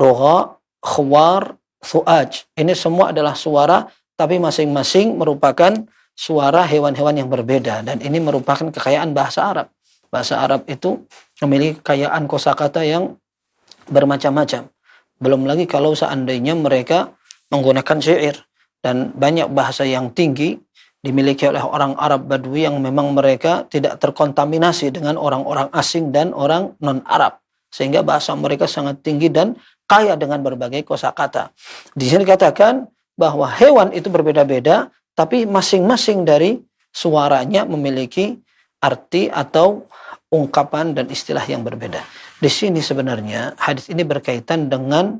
roha, khwar, thu'aj. Ini semua adalah suara, tapi masing-masing merupakan suara hewan-hewan yang berbeda. Dan ini merupakan kekayaan bahasa Arab. Bahasa Arab itu memiliki kekayaan kosakata yang bermacam-macam. Belum lagi kalau seandainya mereka menggunakan syair. Dan banyak bahasa yang tinggi dimiliki oleh orang Arab Badui yang memang mereka tidak terkontaminasi dengan orang-orang asing dan orang non-Arab. Sehingga bahasa mereka sangat tinggi dan kaya dengan berbagai kosakata. Di sini dikatakan bahwa hewan itu berbeda-beda, tapi masing-masing dari suaranya memiliki arti atau ungkapan dan istilah yang berbeda. Di sini sebenarnya hadis ini berkaitan dengan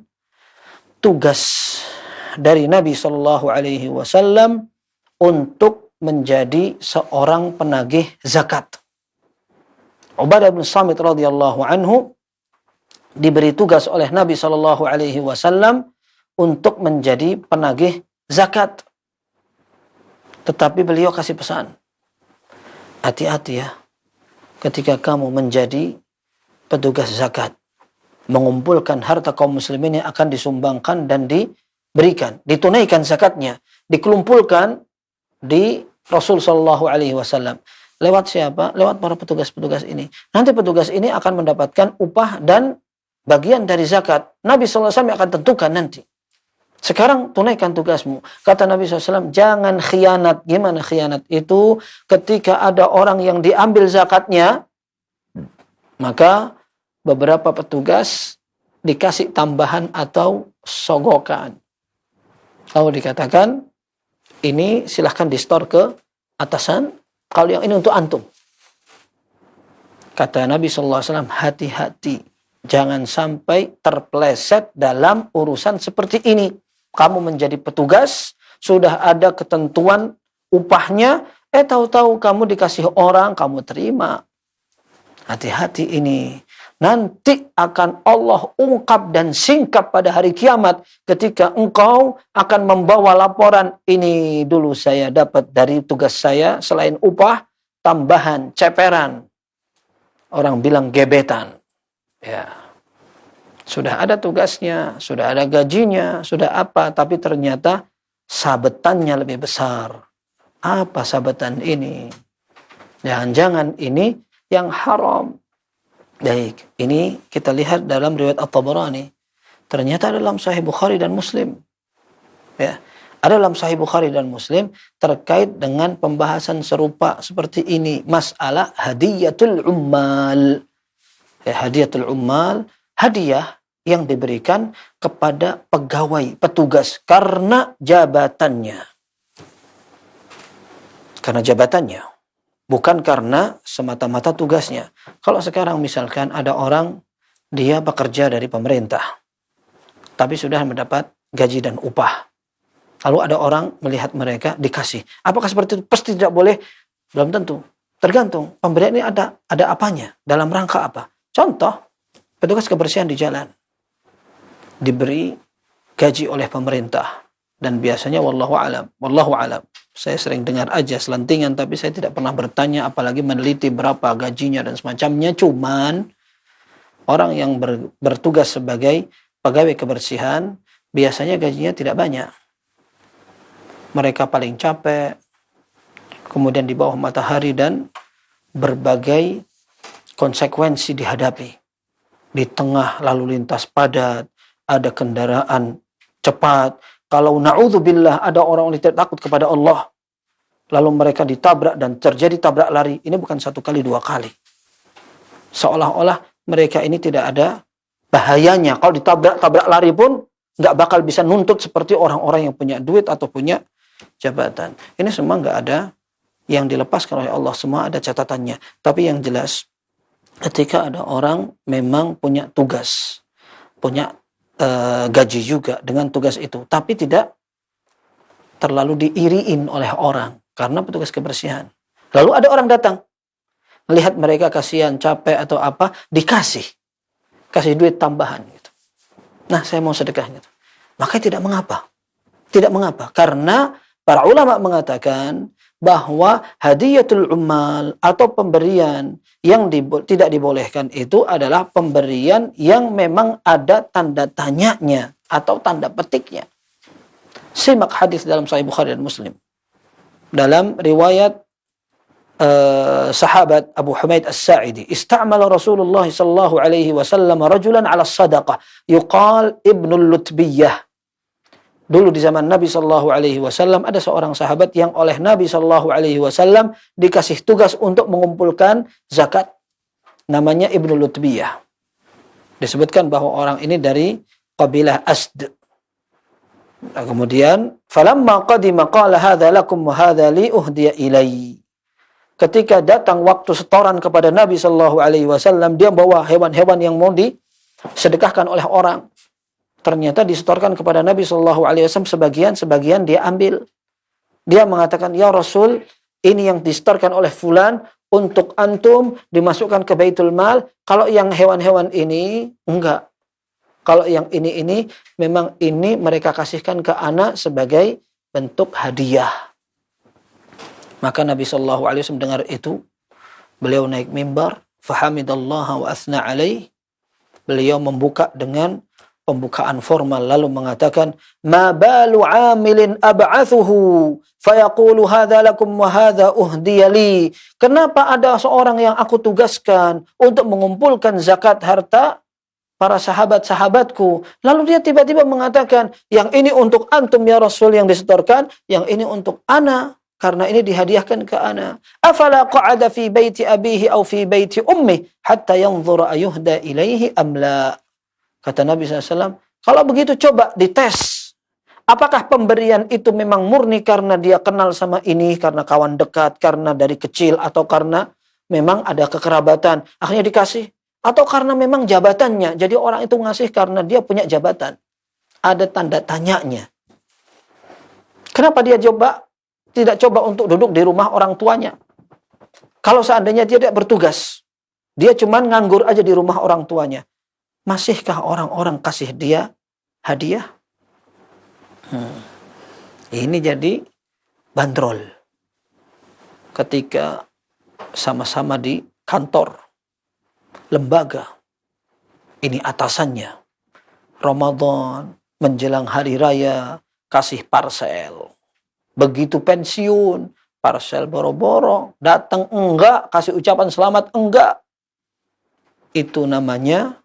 tugas dari Nabi SAW untuk menjadi seorang penagih zakat. Ubadah bin Samit radhiyallahu anhu diberi tugas oleh Nabi SAW untuk menjadi penagih zakat. Tetapi beliau kasih pesan, hati-hati ya, ketika kamu menjadi petugas zakat, mengumpulkan harta kaum muslimin yang akan disumbangkan dan diberikan, ditunaikan zakatnya, dikelumpulkan di Rasul Shallallahu Alaihi Wasallam. Lewat siapa? Lewat para petugas-petugas ini. Nanti petugas ini akan mendapatkan upah dan bagian dari zakat. Nabi SAW akan tentukan nanti. Sekarang tunaikan tugasmu. Kata Nabi SAW, jangan khianat. Gimana khianat itu? Ketika ada orang yang diambil zakatnya, maka beberapa petugas dikasih tambahan atau sogokan. Lalu dikatakan, ini silahkan di-store ke atasan, kalau yang ini untuk antum. Kata Nabi SAW, hati-hati. Jangan sampai terpleset dalam urusan seperti ini. Kamu menjadi petugas, sudah ada ketentuan upahnya, tahu-tahu kamu dikasih orang, kamu terima. Hati-hati ini. Nanti akan Allah ungkap dan singkap pada hari kiamat ketika engkau akan membawa laporan, ini dulu saya dapat dari tugas saya, selain upah, tambahan, ceperan. Orang bilang gebetan. Ya. Sudah ada tugasnya, sudah ada gajinya, sudah apa, tapi ternyata sabetannya lebih besar. Apa sabetan ini? Jangan-jangan ini yang haram. Baik, ini kita lihat dalam riwayat At-Tabarani. Ternyata dalam Sahih Bukhari dan Muslim. Ya, ada dalam Sahih Bukhari dan Muslim terkait dengan pembahasan serupa seperti ini, masalah hadiyatul ummal. Ya, hadiyatul ummal, hadiah yang diberikan kepada pegawai, petugas karena jabatannya. Karena jabatannya, bukan karena semata-mata tugasnya. Kalau sekarang misalkan ada orang, dia bekerja dari pemerintah, tapi sudah mendapat gaji dan upah. Lalu ada orang melihat mereka dikasih. Apakah seperti itu? Pasti tidak boleh. Belum tentu. Tergantung. Pemberian ini ada apanya? Dalam rangka apa? Contoh, petugas kebersihan di jalan. Diberi gaji oleh pemerintah. Dan biasanya wallahu alam. Saya sering dengar aja selentingan, tapi saya tidak pernah bertanya, apalagi meneliti berapa gajinya dan semacamnya. Cuman orang yang bertugas sebagai pegawai kebersihan, biasanya gajinya tidak banyak. Mereka paling capek, kemudian di bawah matahari dan berbagai konsekuensi dihadapi. Di tengah lalu lintas padat, ada kendaraan cepat. Kalau na'udzubillah ada orang yang tidak takut kepada Allah, lalu mereka ditabrak dan terjadi tabrak lari, ini bukan satu kali, dua kali. Seolah-olah mereka ini tidak ada bahayanya. Kalau ditabrak lari pun nggak bakal bisa nuntut seperti orang-orang yang punya duit atau punya jabatan. Ini semua nggak ada yang dilepaskan oleh Allah, semua ada catatannya. Tapi yang jelas, ketika ada orang memang punya tugas, punya gaji juga dengan tugas itu, tapi tidak terlalu diiriin oleh orang karena petugas kebersihan. Lalu ada orang datang, melihat mereka kasihan, capek atau apa, kasih duit tambahan gitu. Nah, saya mau sedekah gitu. Maka tidak mengapa, karena para ulama mengatakan bahwa hadiyatul ummal atau pemberian yang tidak dibolehkan itu adalah pemberian yang memang ada tanda tanyanya atau tanda petiknya. Simak hadis dalam Sahih Bukhari dan Muslim. Dalam riwayat sahabat Abu Humaid As-Sa'idi, istamala Rasulullah sallallahu alaihi wasallam rajulan 'ala sadaqah yuqal Ibnul Lutbiyah. Dulu di zaman Nabi sallallahu alaihi wasallam ada seorang sahabat yang oleh Nabi sallallahu alaihi wasallam dikasih tugas untuk mengumpulkan zakat. Namanya Ibnu Lutbiyah. Disebutkan bahwa orang ini dari kabilah Asd. Nah, kemudian falamma qadima qala hadza lakum wa hadza li uhdiya ilai. Ketika datang waktu setoran kepada Nabi sallallahu alaihi wasallam, dia bawa hewan-hewan yang mau disedekahkan oleh orang. Ternyata disetorkan kepada Nabi sallallahu alaihi wasallam, sebagian dia ambil. Dia mengatakan, "Ya Rasul, ini yang disetorkan oleh fulan untuk antum dimasukkan ke Baitul Mal. Kalau yang hewan-hewan ini enggak. Kalau yang ini memang ini mereka kasihkan ke anak sebagai bentuk hadiah." Maka Nabi sallallahu alaihi wasallam dengar itu, beliau naik mimbar, fahamidallaha wa atsna alaih. Beliau membuka dengan pembukaan formal lalu mengatakan, "Ma balu 'amilin ab'athuhu fayaqulu hadza lakum wa hadza uhdiya li." Kenapa ada seorang yang aku tugaskan untuk mengumpulkan zakat harta, para sahabat-sahabatku. Lalu dia tiba-tiba mengatakan, yang ini untuk antum ya Rasul yang disetorkan, yang ini untuk ana, karena ini dihadiahkan ke ana. Afala qa'ada fi baiti abihi au fi baiti ummi hatta yanzura ayuhda ilaihi amla. Kata Nabi SAW, kalau begitu coba dites. Apakah pemberian itu memang murni karena dia kenal sama ini, karena kawan dekat, karena dari kecil, atau karena memang ada kekerabatan, akhirnya dikasih. Atau karena memang jabatannya. Jadi orang itu ngasih karena dia punya jabatan. Ada tanda tanyanya. Kenapa dia tidak coba untuk duduk di rumah orang tuanya? Kalau seandainya dia tidak bertugas, dia cuma nganggur aja di rumah orang tuanya, masihkah orang-orang kasih dia hadiah? Ini jadi bandrol. Ketika sama-sama di kantor, lembaga, ini atasannya, Ramadan, menjelang hari raya, kasih parsel. Begitu pensiun, parsel boro-boro, datang enggak, kasih ucapan selamat enggak. Itu namanya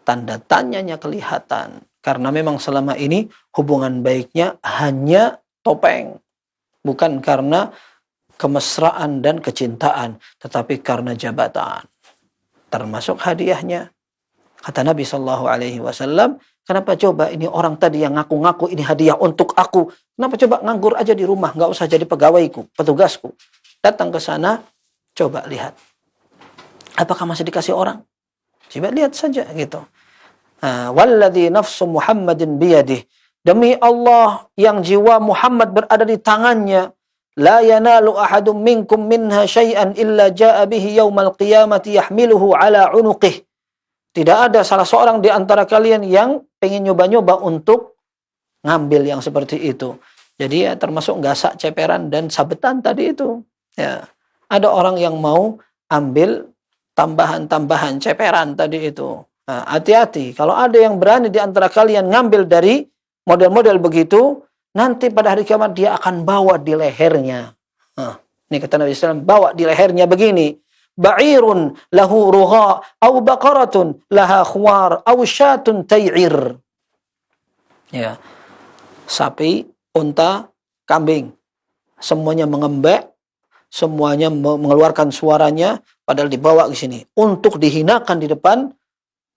tanda tanyanya kelihatan. Karena memang selama ini hubungan baiknya hanya topeng. Bukan karena kemesraan dan kecintaan, tetapi karena jabatan. Termasuk hadiahnya. Kata Nabi SAW, kenapa coba ini orang tadi yang ngaku-ngaku ini hadiah untuk aku, kenapa coba nganggur aja di rumah, nggak usah jadi pegawaiku, petugasku. Datang ke sana, coba lihat. Apakah masih dikasih orang? Coba lihat saja gitu. Walladzi nafsu Muhammadin biyadih. Demi Allah yang jiwa Muhammad berada di tangannya, la yanalu ahadum minkum minha syai'an illa ja'a bihi yaumal qiyamati yahmiluhu ala unuqih. Tidak ada salah seorang di antara kalian yang pengen nyoba-nyoba untuk ngambil yang seperti itu. Jadi ya termasuk gasak, ceperan, dan sabetan tadi itu. Ya. Ada orang yang mau ambil tambahan-tambahan ceperan tadi itu. Nah, hati-hati. Kalau ada yang berani di antara kalian ngambil dari model-model begitu, nanti pada hari kiamat dia akan bawa di lehernya. Ini kata Nabi SAW, bawa di lehernya begini. Ba'irun lahu rugha, au baqaratun laha khwar, au syatun tay'ir. Ya. Sapi, unta, kambing. Semuanya mengembek, semuanya mengeluarkan suaranya, padahal dibawa ke sini. Untuk dihinakan di depan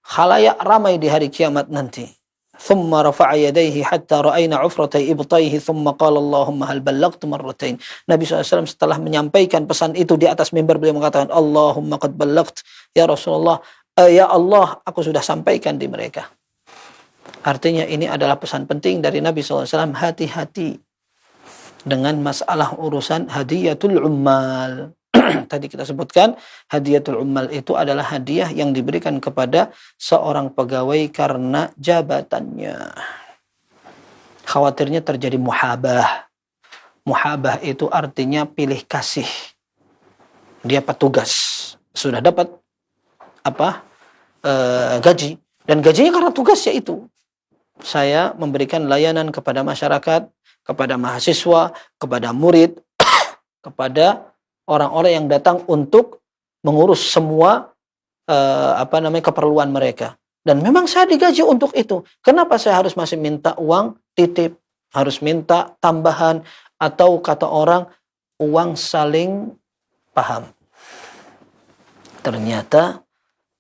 khalayak ramai di hari kiamat nanti. ثم رفع يديه حتى رأينا عفرتي إبطيه ثم قال اللهم هل بلغت مرتين. Nabi SAW setelah menyampaikan pesan itu di atas mimbar, beliau mengatakan, Allahumma qad ballagt, ya Rasulullah, ya Allah, aku sudah sampaikan di mereka. Artinya ini adalah pesan penting dari Nabi SAW, hati-hati dengan masalah urusan hadiyatul ummal. Tadi kita sebutkan, hadiyatul ummal itu adalah hadiah yang diberikan kepada seorang pegawai karena jabatannya. Khawatirnya terjadi muhabah. Muhabah itu artinya pilih kasih. Dia petugas, sudah dapat gaji, dan gajinya karena tugasnya itu. Saya memberikan layanan kepada masyarakat, kepada mahasiswa, kepada murid, kepada orang-orang yang datang untuk mengurus semua keperluan mereka. Dan memang saya digaji untuk itu. Kenapa saya harus masih minta uang titip, harus minta tambahan, atau kata orang uang saling paham? Ternyata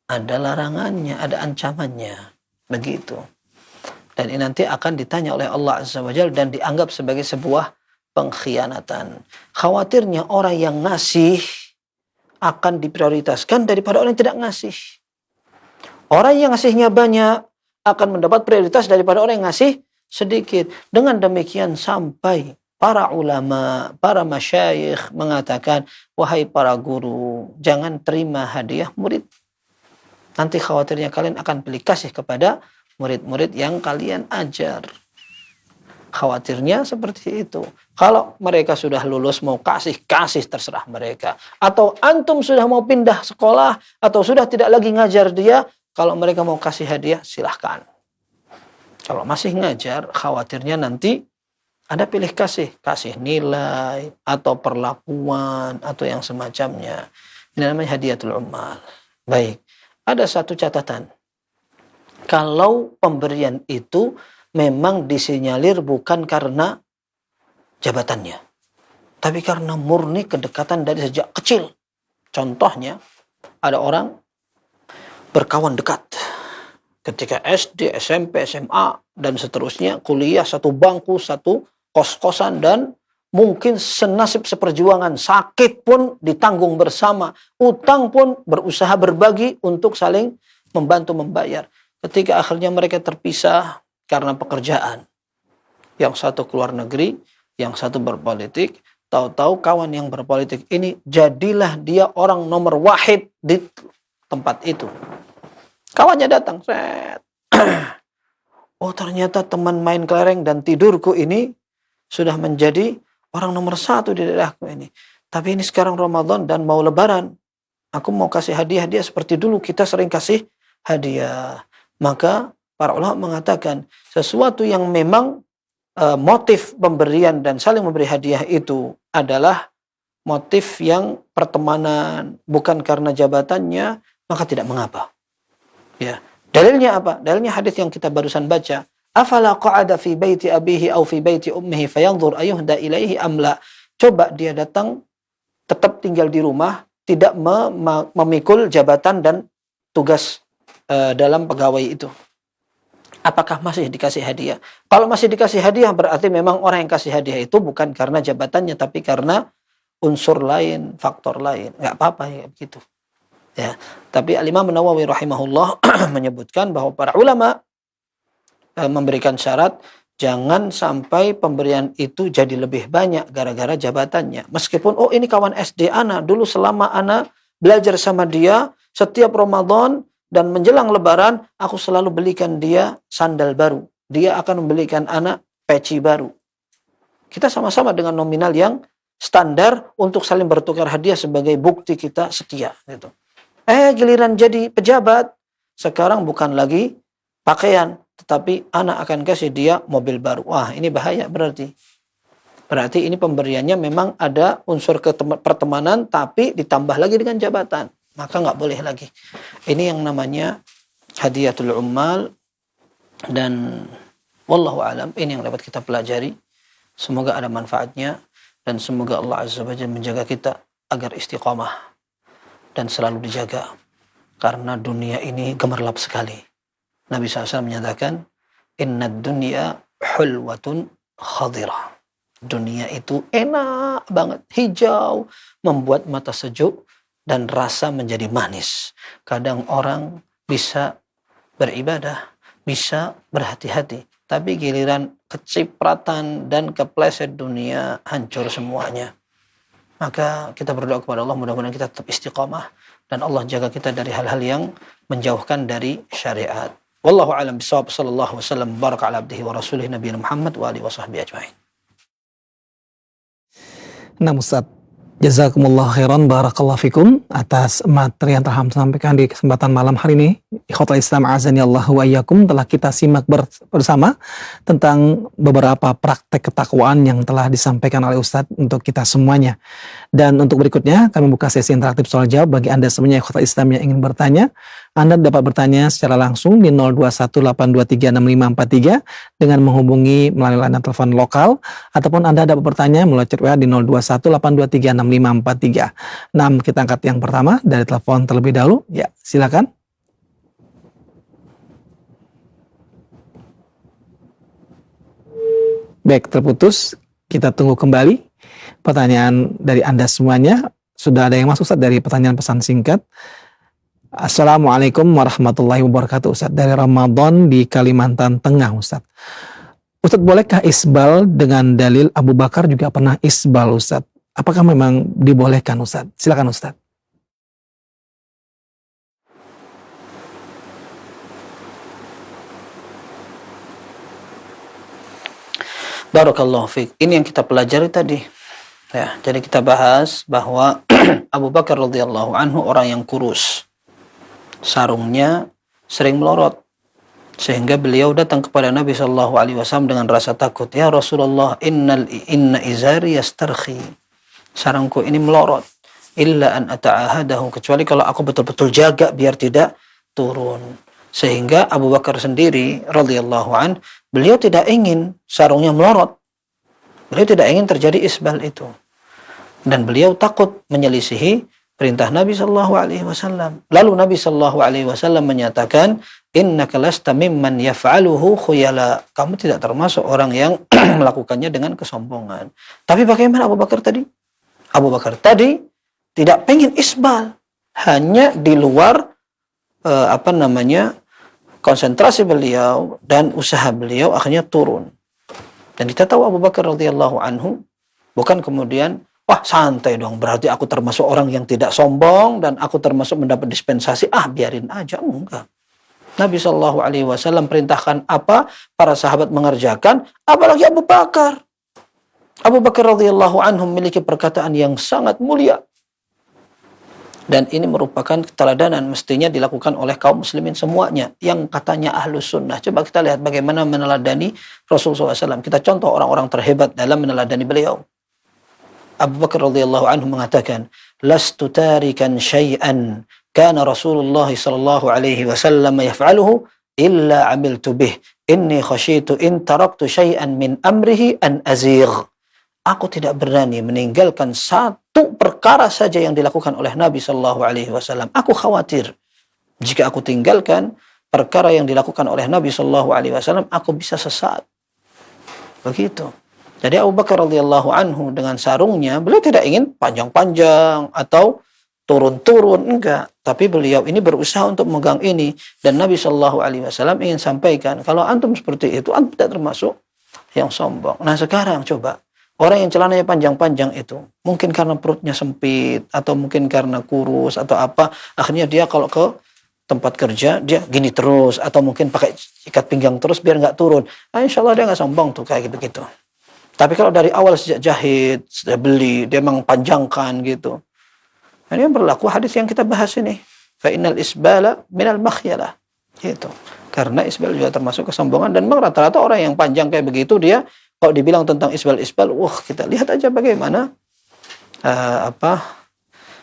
ada larangannya, ada ancamannya. Begitu. Dan ini nanti akan ditanya oleh Allah Azza wa Jalla dan dianggap sebagai sebuah pengkhianatan. Khawatirnya orang yang ngasih akan diprioritaskan daripada orang yang tidak ngasih. Orang yang ngasihnya banyak akan mendapat prioritas daripada orang yang ngasih sedikit. Dengan demikian sampai para ulama, para masyayikh mengatakan, wahai para guru, jangan terima hadiah murid. Nanti khawatirnya kalian akan pilih kasih kepada murid-murid yang kalian ajar. Khawatirnya seperti itu. Kalau mereka sudah lulus mau kasih terserah mereka. Atau antum sudah mau pindah sekolah atau sudah tidak lagi ngajar dia, kalau mereka mau kasih hadiah silahkan. Kalau masih ngajar, khawatirnya nanti ada pilih kasih nilai atau perlakuan atau yang semacamnya. Ini namanya hadiyatul ummal. Baik, ada satu catatan. kalau pemberian itu memang disinyalir bukan karena jabatannya, tapi karena murni kedekatan dari sejak kecil. Contohnya, ada orang berkawan dekat ketika SD, SMP, SMA, dan seterusnya, kuliah, satu bangku, satu kos-kosan, dan mungkin senasib seperjuangan, sakit pun ditanggung bersama, utang pun berusaha berbagi untuk saling membantu membayar. Ketika akhirnya mereka terpisah karena pekerjaan, yang satu keluar negeri, yang satu berpolitik, tahu-tahu kawan yang berpolitik ini jadilah dia orang nomor wahid di tempat itu. Kawannya datang, set. Oh, ternyata teman main kelereng dan tidurku ini sudah menjadi orang nomor satu di daerahku ini. Tapi ini sekarang Ramadan dan mau Lebaran, aku mau kasih hadiah dia seperti dulu kita sering kasih hadiah. Maka para ulama mengatakan sesuatu yang memang motif pemberian dan saling memberi hadiah itu adalah motif yang pertemanan, bukan karena jabatannya, maka tidak mengapa. Ya, dalilnya apa? Dalilnya hadis yang kita barusan baca. Afala qa'ada fi baiti abihi aw fi baiti ummihi fayanzur ayuhda ilaihi amla. Coba dia datang tetap tinggal di rumah, tidak memikul jabatan dan tugas dalam pegawai itu. Apakah masih dikasih hadiah? Kalau masih dikasih hadiah berarti memang orang yang kasih hadiah itu bukan karena jabatannya, tapi karena unsur lain, faktor lain. Nggak apa-apa ya begitu. Ya, tapi Al-Imam Nawawi rahimahullah menyebutkan bahwa para ulama memberikan syarat jangan sampai pemberian itu jadi lebih banyak gara-gara jabatannya. Meskipun ini kawan SD ana, dulu selama ana belajar sama dia setiap Ramadan dan menjelang Lebaran aku selalu belikan dia sandal baru. Dia akan membelikan ana peci baru. Kita sama-sama dengan nominal yang standar untuk saling bertukar hadiah sebagai bukti kita setia gitu. Giliran jadi pejabat, sekarang bukan lagi pakaian, tetapi anak akan kasih dia mobil baru. Wah, ini bahaya berarti. Berarti ini pemberiannya memang ada unsur pertemanan, tapi ditambah lagi dengan jabatan. Maka nggak boleh lagi. Ini yang namanya hadiyatul ummal, dan wallahu alam, ini yang dapat kita pelajari. Semoga ada manfaatnya, dan semoga Allah Azza wa Jalla menjaga kita agar istiqamah dan selalu dijaga, karena dunia ini gemerlap sekali. Nabi SAW menyatakan, inna dunya hulwatun khadirah. Dunia itu enak banget, hijau, membuat mata sejuk dan rasa menjadi manis. Kadang orang bisa beribadah, bisa berhati-hati, tapi giliran kecipratan dan kepleset dunia, hancur semuanya. Maka kita berdoa kepada Allah, mudah-mudahan kita tetap istiqamah dan Allah jaga kita dari hal-hal yang menjauhkan dari syariat. Wallahu a'lam bishawab. Sallallahu wasallam baraka ala abdihi wa rasulih nabiyina Muhammad wa alihi wa sahbihi ajma'in. Nah, Ustaz, jazakumullah khairan, barakallahu fikum atas materi yang telah disampaikan di kesempatan malam hari ini. Ikhwatul Islam azanillahu wa iyyakum, telah kita simak bersama tentang beberapa praktek ketakwaan yang telah disampaikan oleh Ustadz untuk kita semuanya. Dan untuk berikutnya kami buka sesi interaktif soal jawab bagi Anda semuanya ikhwatul Islam yang ingin bertanya. Anda dapat bertanya secara langsung di 0218236543 dengan menghubungi melalui layanan telepon lokal, ataupun Anda dapat bertanya melalui chat WA di 0218236543. Nah, kita angkat yang pertama dari telepon terlebih dahulu. Ya, silakan. Baik, terputus. Kita tunggu kembali pertanyaan dari Anda semuanya. Sudah ada yang masuk, Ustaz, dari pertanyaan pesan singkat. Assalamualaikum warahmatullahi wabarakatuh, Ustaz. Dari Ramadan di Kalimantan Tengah, Ustaz. Ustaz, bolehkah isbal dengan dalil Abu Bakar juga pernah isbal, Ustaz? Apakah memang dibolehkan, Ustaz? Silakan, Ustaz. Barakallahu fiik. Ini yang kita pelajari tadi. Ya, jadi kita bahas bahwa Abu Bakar radhiyallahu anhu orang yang kurus. Sarungnya sering melorot. Sehingga beliau datang kepada Nabi sallallahu alaihi wasallam dengan rasa takut. Ya Rasulullah, inna izari yastarkhi. Sarungku ini melorot. Illa an ata'ahadahu, kecuali kalau aku betul-betul jaga biar tidak turun. Sehingga Abu Bakar sendiri radhiyallahu an, beliau tidak ingin sarungnya melorot. Beliau tidak ingin terjadi isbal itu. Dan beliau takut menyelisihi perintah Nabi sallallahu alaihi wasallam. Lalu Nabi sallallahu alaihi wasallam menyatakan, "Innaka lasta mimman yaf'aluhu khuyala." Kamu tidak termasuk orang yang melakukannya dengan kesombongan. Tapi bagaimana Abu Bakar tadi? Abu Bakar tadi tidak pengen isbal, hanya di luar konsentrasi beliau dan usaha beliau akhirnya turun. Dan kita tahu Abu Bakar radhiyallahu anhu bukan kemudian, wah santai dong, berarti aku termasuk orang yang tidak sombong dan aku termasuk mendapat dispensasi, biarin aja. Enggak. Nabi SAW perintahkan apa, para sahabat mengerjakan, apalagi Abu Bakar. Abu Bakar radhiyallahu anhu memiliki perkataan yang sangat mulia. Dan ini merupakan keteladanan mestinya dilakukan oleh kaum muslimin semuanya yang katanya ahlus sunnah. Coba kita lihat bagaimana meneladani Rasulullah SAW. Kita contoh orang-orang terhebat dalam meneladani beliau. Abu Bakar radhiyallahu anhu mengatakan, "Lastu tarikan syai'an kana Rasulullah sallallahu alaihi wasallam yaf'aluhu illa 'amiltu bih. Inni khasyitu in taraktu syai'an min amrihi an azigh." Aku tidak berani meninggalkan satu perkara saja yang dilakukan oleh Nabi sallallahu alaihi wasallam. Aku khawatir jika aku tinggalkan perkara yang dilakukan oleh Nabi sallallahu alaihi wasallam, aku bisa sesat. Begitu. Jadi Abu Bakar radhiyallahu anhu dengan sarungnya, beliau tidak ingin panjang-panjang atau turun-turun, enggak. Tapi beliau ini berusaha untuk memegang ini. Dan Nabi sallallahu alaihi wasallam ingin sampaikan, kalau antum seperti itu, antum tidak termasuk yang sombong. Nah sekarang coba, orang yang celananya panjang-panjang itu, mungkin karena perutnya sempit, atau mungkin karena kurus, atau apa, akhirnya dia kalau ke tempat kerja, dia gini terus, atau mungkin pakai ikat pinggang terus biar nggak turun. Insya Allah dia nggak sombong tuh, kayak gitu-gitu. Tapi kalau dari awal sejak jahit, sudah beli, dia memang panjangkan gitu. Nah, ini berlaku hadis yang kita bahas ini. Fa innal isbala minal makhyalah. Gitu. Karena isbal juga termasuk kesombongan, dan memang rata-rata orang yang panjang kayak begitu, dia kalau dibilang tentang isbal, kita lihat aja bagaimana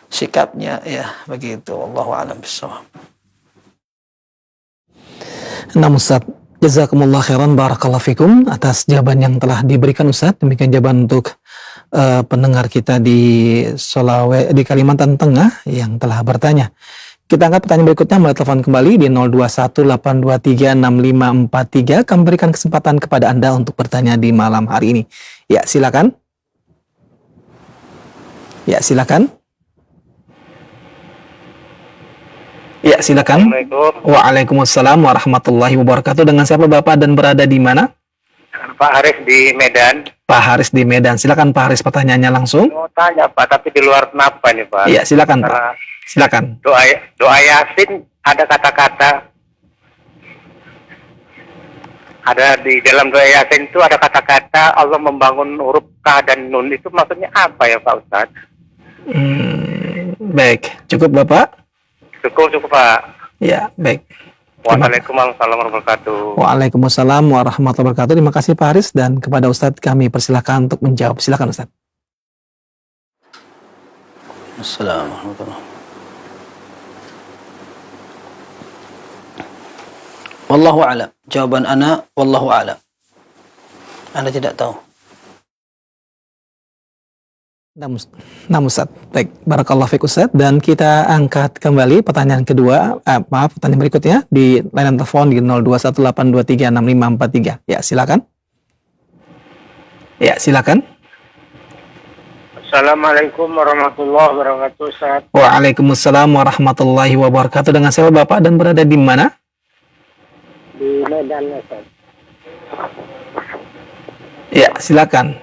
sikapnya, ya begitu. Wallahu a'lam bishawab. Nah Ustaz, jazakumullah khairan, barakallahu fikum atas jawaban yang telah diberikan Ustaz. Demikian jawaban untuk pendengar kita di di Kalimantan Tengah yang telah bertanya. Kita angkat pertanyaan berikutnya melalui telepon kembali di 0218236543. Kami berikan kesempatan kepada Anda untuk bertanya di malam hari ini. Ya, silakan. Ya, silakan. Ya, silakan. Waalaikumsalam warahmatullahi wabarakatuh. Dengan siapa Bapak dan berada di mana? Pak Haris di Medan. Pak Haris di Medan. Silakan Pak Haris, pertanyaannya langsung. Mau tanya Pak, tapi di luar kenapa nih Pak? Iya, silakan Pak. Silakan. Doa Yasin ada kata-kata. Ada di dalam doa Yasin itu ada kata-kata Allah membangun huruf K dan Nun. Itu maksudnya apa ya Pak Ustaz? Baik, cukup Bapak? Cukup Pak. Ya, baik. Waalaikumsalam warahmatullahi wabarakatuh. Waalaikumsalam warahmatullahi wabarakatuh. Terima kasih Pak Haris, dan kepada Ustadz kami persilakan untuk menjawab. Silakan Ustadz. Assalamualaikum. Wallahu a'lam. Jawaban ana wallahu a'lam. Anda tidak tahu. Nah Ustadz, baik, barakallahu fiik Ustadz, dan kita angkat kembali pertanyaan kedua, pertanyaan berikutnya di layanan telepon di 0218236543. Ya, silakan. Ya, silakan. Assalamualaikum warahmatullahi wabarakatuh Ustaz. Waalaikumsalam warahmatullahi wabarakatuh. Dengan siapa Bapak dan berada di mana? Di Medan Ustaz. Ya, silakan.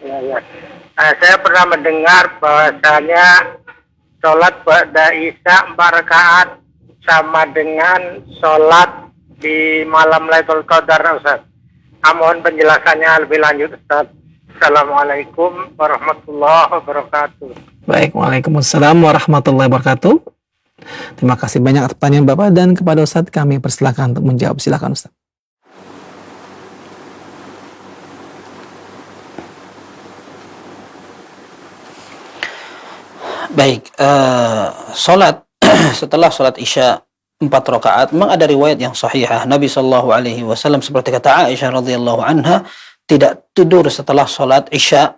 Ya. Saya pernah mendengar bahwasanya sholat ba'da isya 4 rakaat sama dengan sholat di malam Lailatul Qadar Ustaz. Mohon penjelasannya lebih lanjut Ustaz. Assalamualaikum warahmatullahi wabarakatuh. Baik, waalaikumsalam warahmatullahi wabarakatuh. Terima kasih banyak atas pertanyaan Bapak, dan kepada Ustadz kami persilakan untuk menjawab. Silakan Ustadz. Baik, sholat setelah sholat isya 4 rakaat. Memang ada riwayat yang sahihah. Nabi sallallahu alaihi wasallam seperti kata Aisyah radhiyallahu anha tidak tidur setelah sholat Isya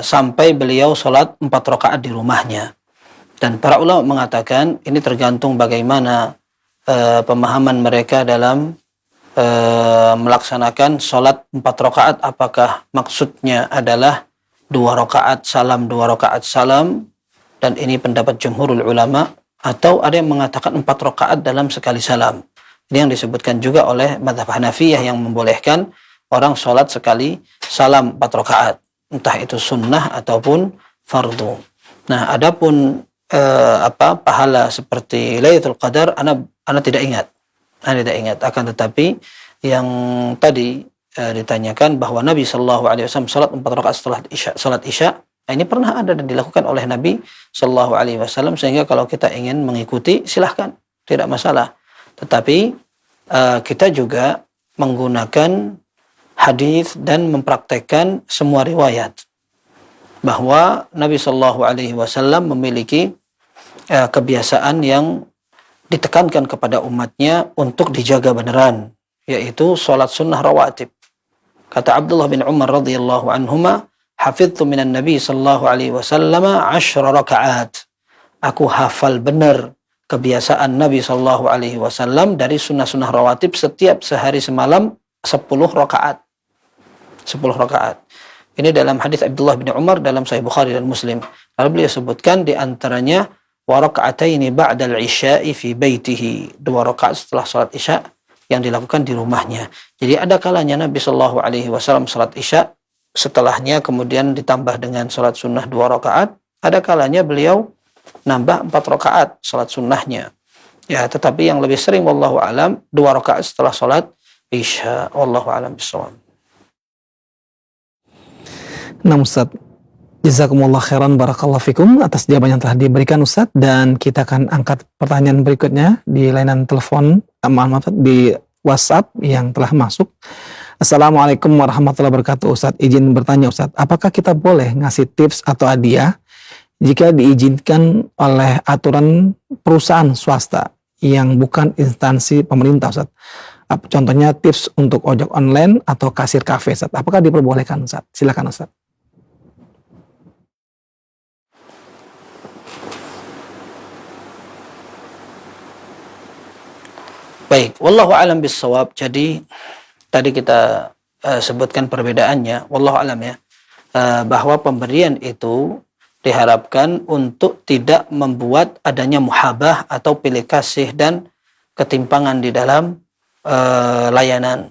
sampai beliau sholat 4 rakaat di rumahnya. Dan para ulama mengatakan ini tergantung bagaimana pemahaman mereka dalam melaksanakan sholat 4 rakaat. Apakah maksudnya adalah 2 rakaat salam, 2 rakaat salam, dan ini pendapat jumhurul ulama, atau ada yang mengatakan 4 rakaat dalam sekali salam. Ini yang disebutkan juga oleh mazhab Hanafiyah yang membolehkan orang sholat sekali salam 4 rakaat, entah itu sunnah ataupun fardu. Nah, adapun pahala seperti Lailatul Qadar, ana tidak ingat. Ana tidak ingat. Akan tetapi yang tadi ditanyakan bahwa Nabi sallallahu alaihi wasallam salat 4 rakaat setelah salat Isya, ini pernah ada dan dilakukan oleh Nabi sallallahu alaihi wasallam, sehingga kalau kita ingin mengikuti silahkan, tidak masalah. Tetapi kita juga menggunakan hadis dan mempraktekkan semua riwayat bahwa Nabi sallallahu alaihi wasallam memiliki kebiasaan yang ditekankan kepada umatnya untuk dijaga beneran, yaitu salat sunnah rawatib. Kata Abdullah bin Umar radhiyallahu anhuma, hafidtu minan Nabi sallallahu alaihi wasallam 10 rakaat. Aku hafal benar kebiasaan Nabi sallallahu alaihi wasallam dari sunnah-sunnah rawatib setiap sehari semalam 10 rakaat. 10 rakaat. Ini dalam hadis Abdullah bin Umar dalam Sahih Bukhari dan Muslim. Lalu beliau sebutkan di antaranya wa raka'ataini ba'dal isya'i fi baitihi, 2 rakaat setelah salat Isya yang dilakukan di rumahnya. Jadi ada kalanya Nabi sallallahu alaihi wasallam salat Isya, setelahnya kemudian ditambah dengan salat sunnah 2 rakaat. Ada kalanya beliau nambah 4 rakaat salat sunnahnya. Ya, tetapi yang lebih sering wallahu alam 2 rakaat setelah salat Isya. Wallahu alam bissawab. Nah Ustaz, jazakumullah khairan, barakallahu fikum atas jawaban yang telah diberikan Ustaz, dan kita akan angkat pertanyaan berikutnya di layanan telepon, di WhatsApp yang telah masuk. Assalamualaikum warahmatullahi wabarakatuh. Ustaz, izin bertanya Ustaz, apakah kita boleh ngasih tips atau hadiah jika diizinkan oleh aturan perusahaan swasta yang bukan instansi pemerintah Ustaz? Contohnya tips untuk ojek online atau kasir kafe Ustaz. Apakah diperbolehkan Ustaz? Silakan Ustaz. Baik, wallahu alam bissawab. Jadi tadi kita sebutkan perbedaannya, wallahu alam ya, bahwa pemberian itu diharapkan untuk tidak membuat adanya muhabah atau pilih kasih dan ketimpangan di dalam layanan.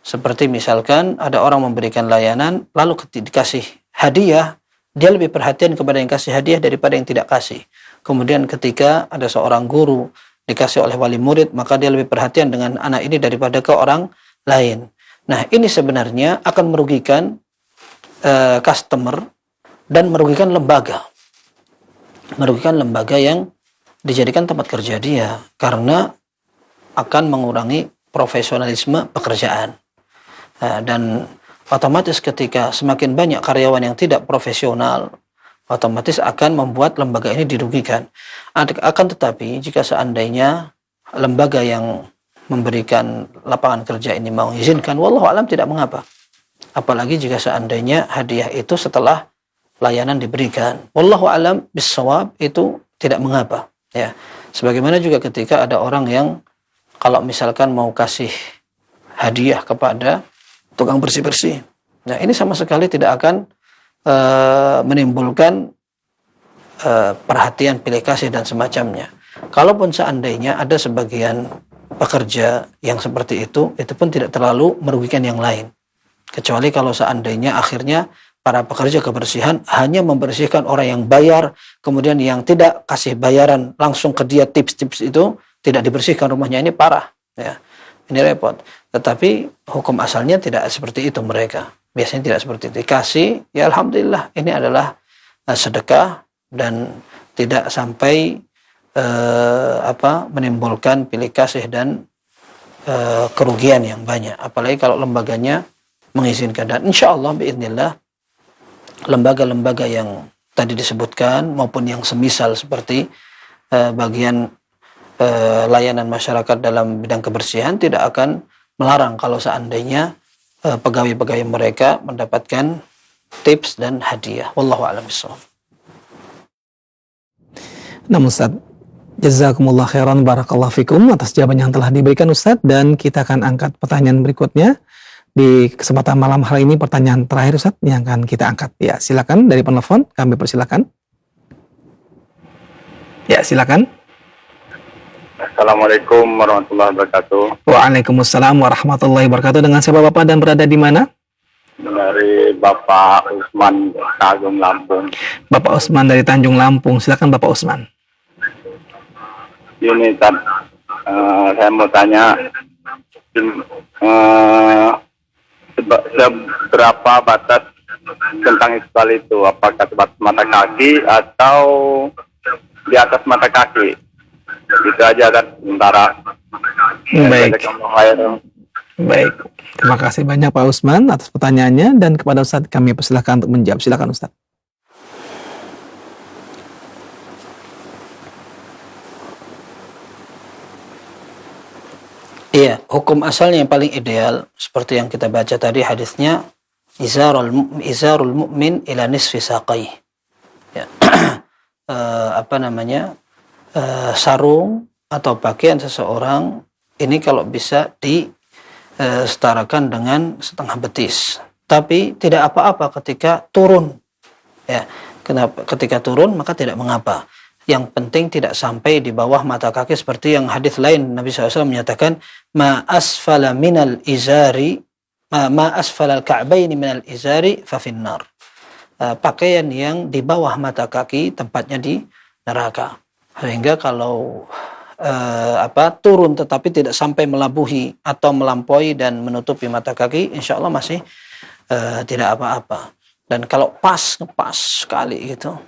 Seperti misalkan ada orang memberikan layanan lalu dikasih hadiah, dia lebih perhatian kepada yang kasih hadiah daripada yang tidak kasih. Kemudian ketika ada seorang guru dikasih oleh wali murid, maka dia lebih perhatian dengan anak ini daripada ke orang lain. Nah, ini sebenarnya akan merugikan customer dan merugikan lembaga. Merugikan lembaga yang dijadikan tempat kerja dia, karena akan mengurangi profesionalisme pekerjaan. Dan otomatis ketika semakin banyak karyawan yang tidak profesional, otomatis akan membuat lembaga ini dirugikan. Akan tetapi jika seandainya lembaga yang memberikan lapangan kerja ini mau izinkan, wallahu alam tidak mengapa. Apalagi jika seandainya hadiah itu setelah layanan diberikan, wallahu alam bissawab, itu tidak mengapa. Ya, sebagaimana juga ketika ada orang yang kalau misalkan mau kasih hadiah kepada tukang bersih-bersih, nah ini sama sekali tidak akan menimbulkan perhatian, pilih kasih dan semacamnya. Kalaupun seandainya ada sebagian pekerja yang seperti itu pun tidak terlalu merugikan yang lain. Kecuali kalau seandainya akhirnya para pekerja kebersihan hanya membersihkan orang yang bayar, kemudian yang tidak kasih bayaran langsung ke dia tips-tips itu tidak dibersihkan rumahnya, ini parah. Ya, ini repot. Tetapi hukum asalnya tidak seperti itu mereka. Biasanya tidak seperti itu. Dikasih, ya alhamdulillah, ini adalah sedekah dan tidak sampai menimbulkan pilih kasih dan kerugian yang banyak. Apalagi kalau lembaganya mengizinkan. Dan insya Allah biidznillah lembaga-lembaga yang tadi disebutkan maupun yang semisal seperti bagian layanan masyarakat dalam bidang kebersihan tidak akan melarang kalau seandainya pegawai-pegawai mereka mendapatkan tips dan hadiah. Wallahu a'lam bishawab. Namun Ustaz, jazakumullah khairan, barakallahu fikum atas jawaban yang telah diberikan Ustaz, dan kita akan angkat pertanyaan berikutnya di kesempatan malam hari ini. Pertanyaan terakhir Ustaz yang akan kita angkat. Ya, silakan dari penelpon, kami persilakan. Ya, silakan. Assalamualaikum warahmatullahi wabarakatuh. Waalaikumsalam warahmatullahi wabarakatuh. Dengan siapa Bapak dan berada di mana? Dari Bapak Usman, Tanjung Lampung. Bapak Usman dari Tanjung Lampung. Silakan Bapak Usman. Ini Tad, saya mau tanya seberapa batas tentang istiqlal itu? Apakah sebatas mata kaki atau di atas mata kaki? Itu aja kan sementara. Baik. Baik. Terima kasih banyak Pak Usman atas pertanyaannya, dan kepada Ustaz kami persilahkan untuk menjawab. Silakan Ustaz. Iya, hukum asalnya yang paling ideal seperti yang kita baca tadi hadisnya, izarul mu'min ila nisfi saqai. Ya. Sarung atau pakaian seseorang ini kalau bisa disetarakan dengan setengah betis. Tapi tidak apa-apa ketika turun. Ya, kenapa? Ketika turun maka tidak mengapa. Yang penting tidak sampai di bawah mata kaki, seperti yang hadis lain Nabi SAW menyatakan ma asfala minal izari ma asfala al-ka'baini minal izari fa finnar. Pakaian yang di bawah mata kaki tempatnya di neraka. Sehingga kalau turun tetapi tidak sampai melabuhi atau melampaui dan menutupi mata kaki, insya Allah masih tidak apa-apa. Dan kalau pas sekali gitu,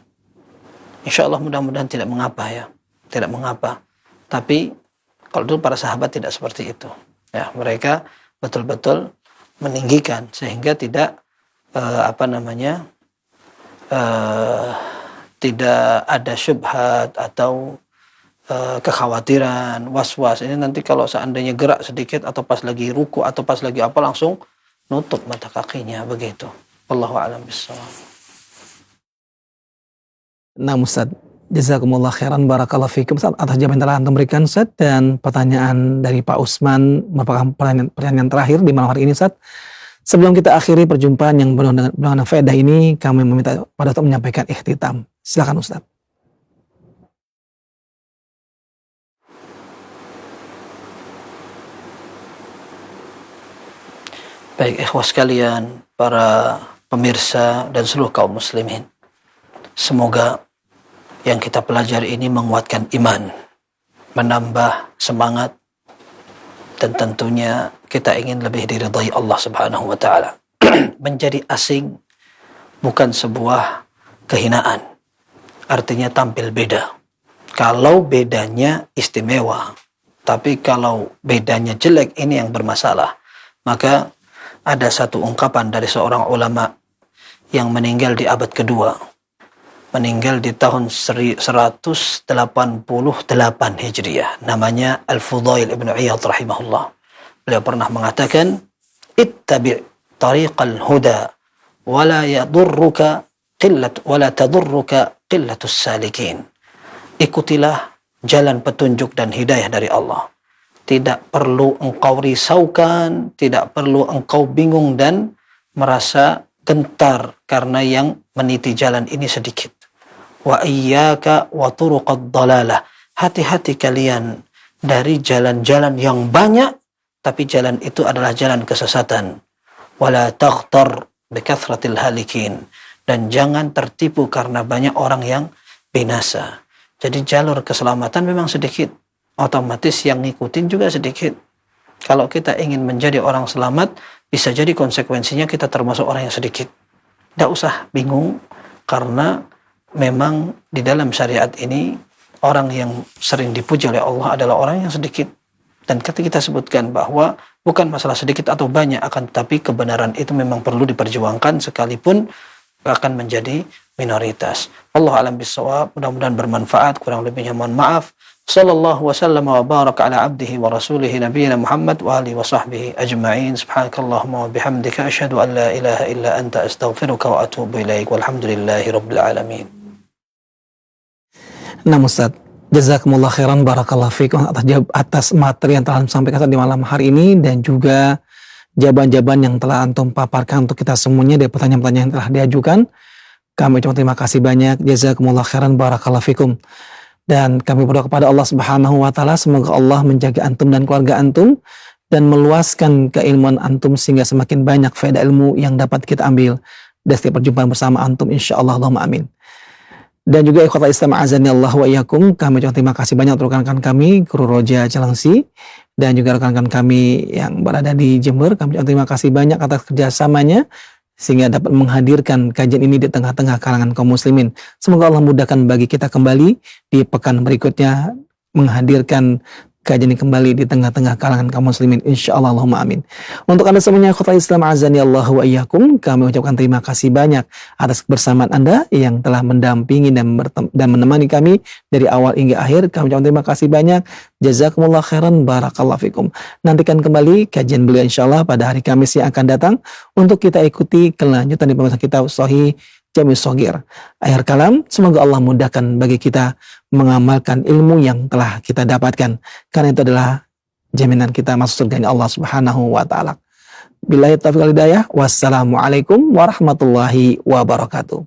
insya Allah mudah-mudahan tidak mengapa ya, tidak mengapa. Tapi kalau dulu para sahabat tidak seperti itu. Ya, mereka betul-betul meninggikan sehingga tidak tidak ada syubhat atau kekhawatiran, was-was. Ini nanti kalau seandainya gerak sedikit atau pas lagi ruku atau pas lagi apa langsung nutup mata kakinya, begitu. Wallahu a'lam bishawab. Nah Ustaz, jazakumullah khairan, barakallahu fikum Ustaz atas jawaban yang telah Anda berikan Ustaz, dan pertanyaan dari Pak Usman merupakan pertanyaan terakhir di malam hari ini Ustaz. Sebelum kita akhiri perjumpaan yang penuh dengan faedah ini, kami meminta pada Ustaz menyampaikan ikhtitam. Silakan Ustaz. Baik, ikhwas sekalian, para pemirsa dan seluruh kaum muslimin. Semoga yang kita pelajari ini menguatkan iman, menambah semangat, dan tentunya kita ingin lebih diridhai Allah Subhanahu wa taala. Menjadi asing bukan sebuah kehinaan. Artinya tampil beda. Kalau bedanya istimewa, tapi kalau bedanya jelek, ini yang bermasalah. Maka ada satu ungkapan dari seorang ulama yang meninggal di abad kedua, meninggal di tahun 188 Hijriah. Namanya Al-Fudail Ibn Iyad rahimahullah. Beliau pernah mengatakan, ittabi' tariqal huda wala tadurruka qillatus salikin. Ikutilah jalan petunjuk dan hidayah dari Allah. Tidak perlu engkau risaukan, tidak perlu engkau bingung dan merasa gentar karena yang meniti jalan ini sedikit. Wa iyyaka wa turuqad dhalalah. Hati-hati kalian dari jalan-jalan yang banyak, tapi jalan itu adalah jalan kesesatan. Wala taghtar bikathratil halikin. Dan jangan tertipu karena banyak orang yang binasa. Jadi jalur keselamatan memang sedikit, otomatis yang ngikutin juga sedikit. Kalau kita ingin menjadi orang selamat, bisa jadi konsekuensinya kita termasuk orang yang sedikit. Tidak usah bingung, karena memang di dalam syariat ini orang yang sering dipuji oleh Allah adalah orang yang sedikit. Dan ketika kita sebutkan bahwa bukan masalah sedikit atau banyak, akan tetapi kebenaran itu memang perlu diperjuangkan sekalipun akan menjadi minoritas. Allah alam bisawab, mudah-mudahan bermanfaat, kurang lebihnya mohon maaf. Sallallahu wasallam wa baraka ala abdihi wa rasulihi nabiyina Muhammad wa alihi wa sahbihi ajma'in. Subhanakallahumma wa bihamdika asyhadu an la ilaha illa anta astaghfiruka wa atubu ilaik. Walhamdulillahi rabbil alamin. Nah Ustaz, jazakumullah khairan, barakallahu fikum atas materi yang telah disampaikan di malam hari ini, dan juga jawaban-jawaban yang telah antum paparkan untuk kita semuanya dari pertanyaan-pertanyaan yang telah diajukan. Kami ucapkan terima kasih banyak, jazakumullah khairan, barakallahu fikum. Dan kami berdoa kepada Allah Subhanahu wa taala, semoga Allah menjaga antum dan keluarga antum dan meluaskan keilmuan antum sehingga semakin banyak faedah ilmu yang dapat kita ambil dari setiap perjumpaan bersama antum insyaallah, Allahumma amin. Dan juga ikhwatal Islam azani Allah wa iyyakum, kami ucapkan terima kasih banyak untuk rekan-rekan kami kru Roja Cilengsi dan juga rekan-rekan kami yang berada di Jember. Kami ucapkan terima kasih banyak atas kerjasamanya sehingga dapat menghadirkan kajian ini di tengah-tengah kalangan kaum muslimin. Semoga Allah mudahkan bagi kita kembali di pekan berikutnya menghadirkan kajian ini kembali di tengah-tengah kalangan kaum muslimin insyaallah, Allahumma amin. Untuk Anda semuanya ikhwatal Islam azani Allah wa iyyakum, kami ucapkan terima kasih banyak atas kebersamaan Anda yang telah mendampingi dan menemani kami dari awal hingga akhir. Kami ucapkan terima kasih banyak, jazakumullah khairan, barakallahu fikum. Nantikan kembali kajian beliau insyaallah pada hari Kamis yang akan datang untuk kita ikuti kelanjutan di pembahasan kitab Sahih Jami' Shaghir. Akhir kalam, semoga Allah mudahkan bagi kita mengamalkan ilmu yang telah kita dapatkan, karena itu adalah jaminan kita masuk surga Allah Subhanahu wa taala. Billahi taufiq wal hidayah. Wassalamualaikum warahmatullahi wabarakatuh.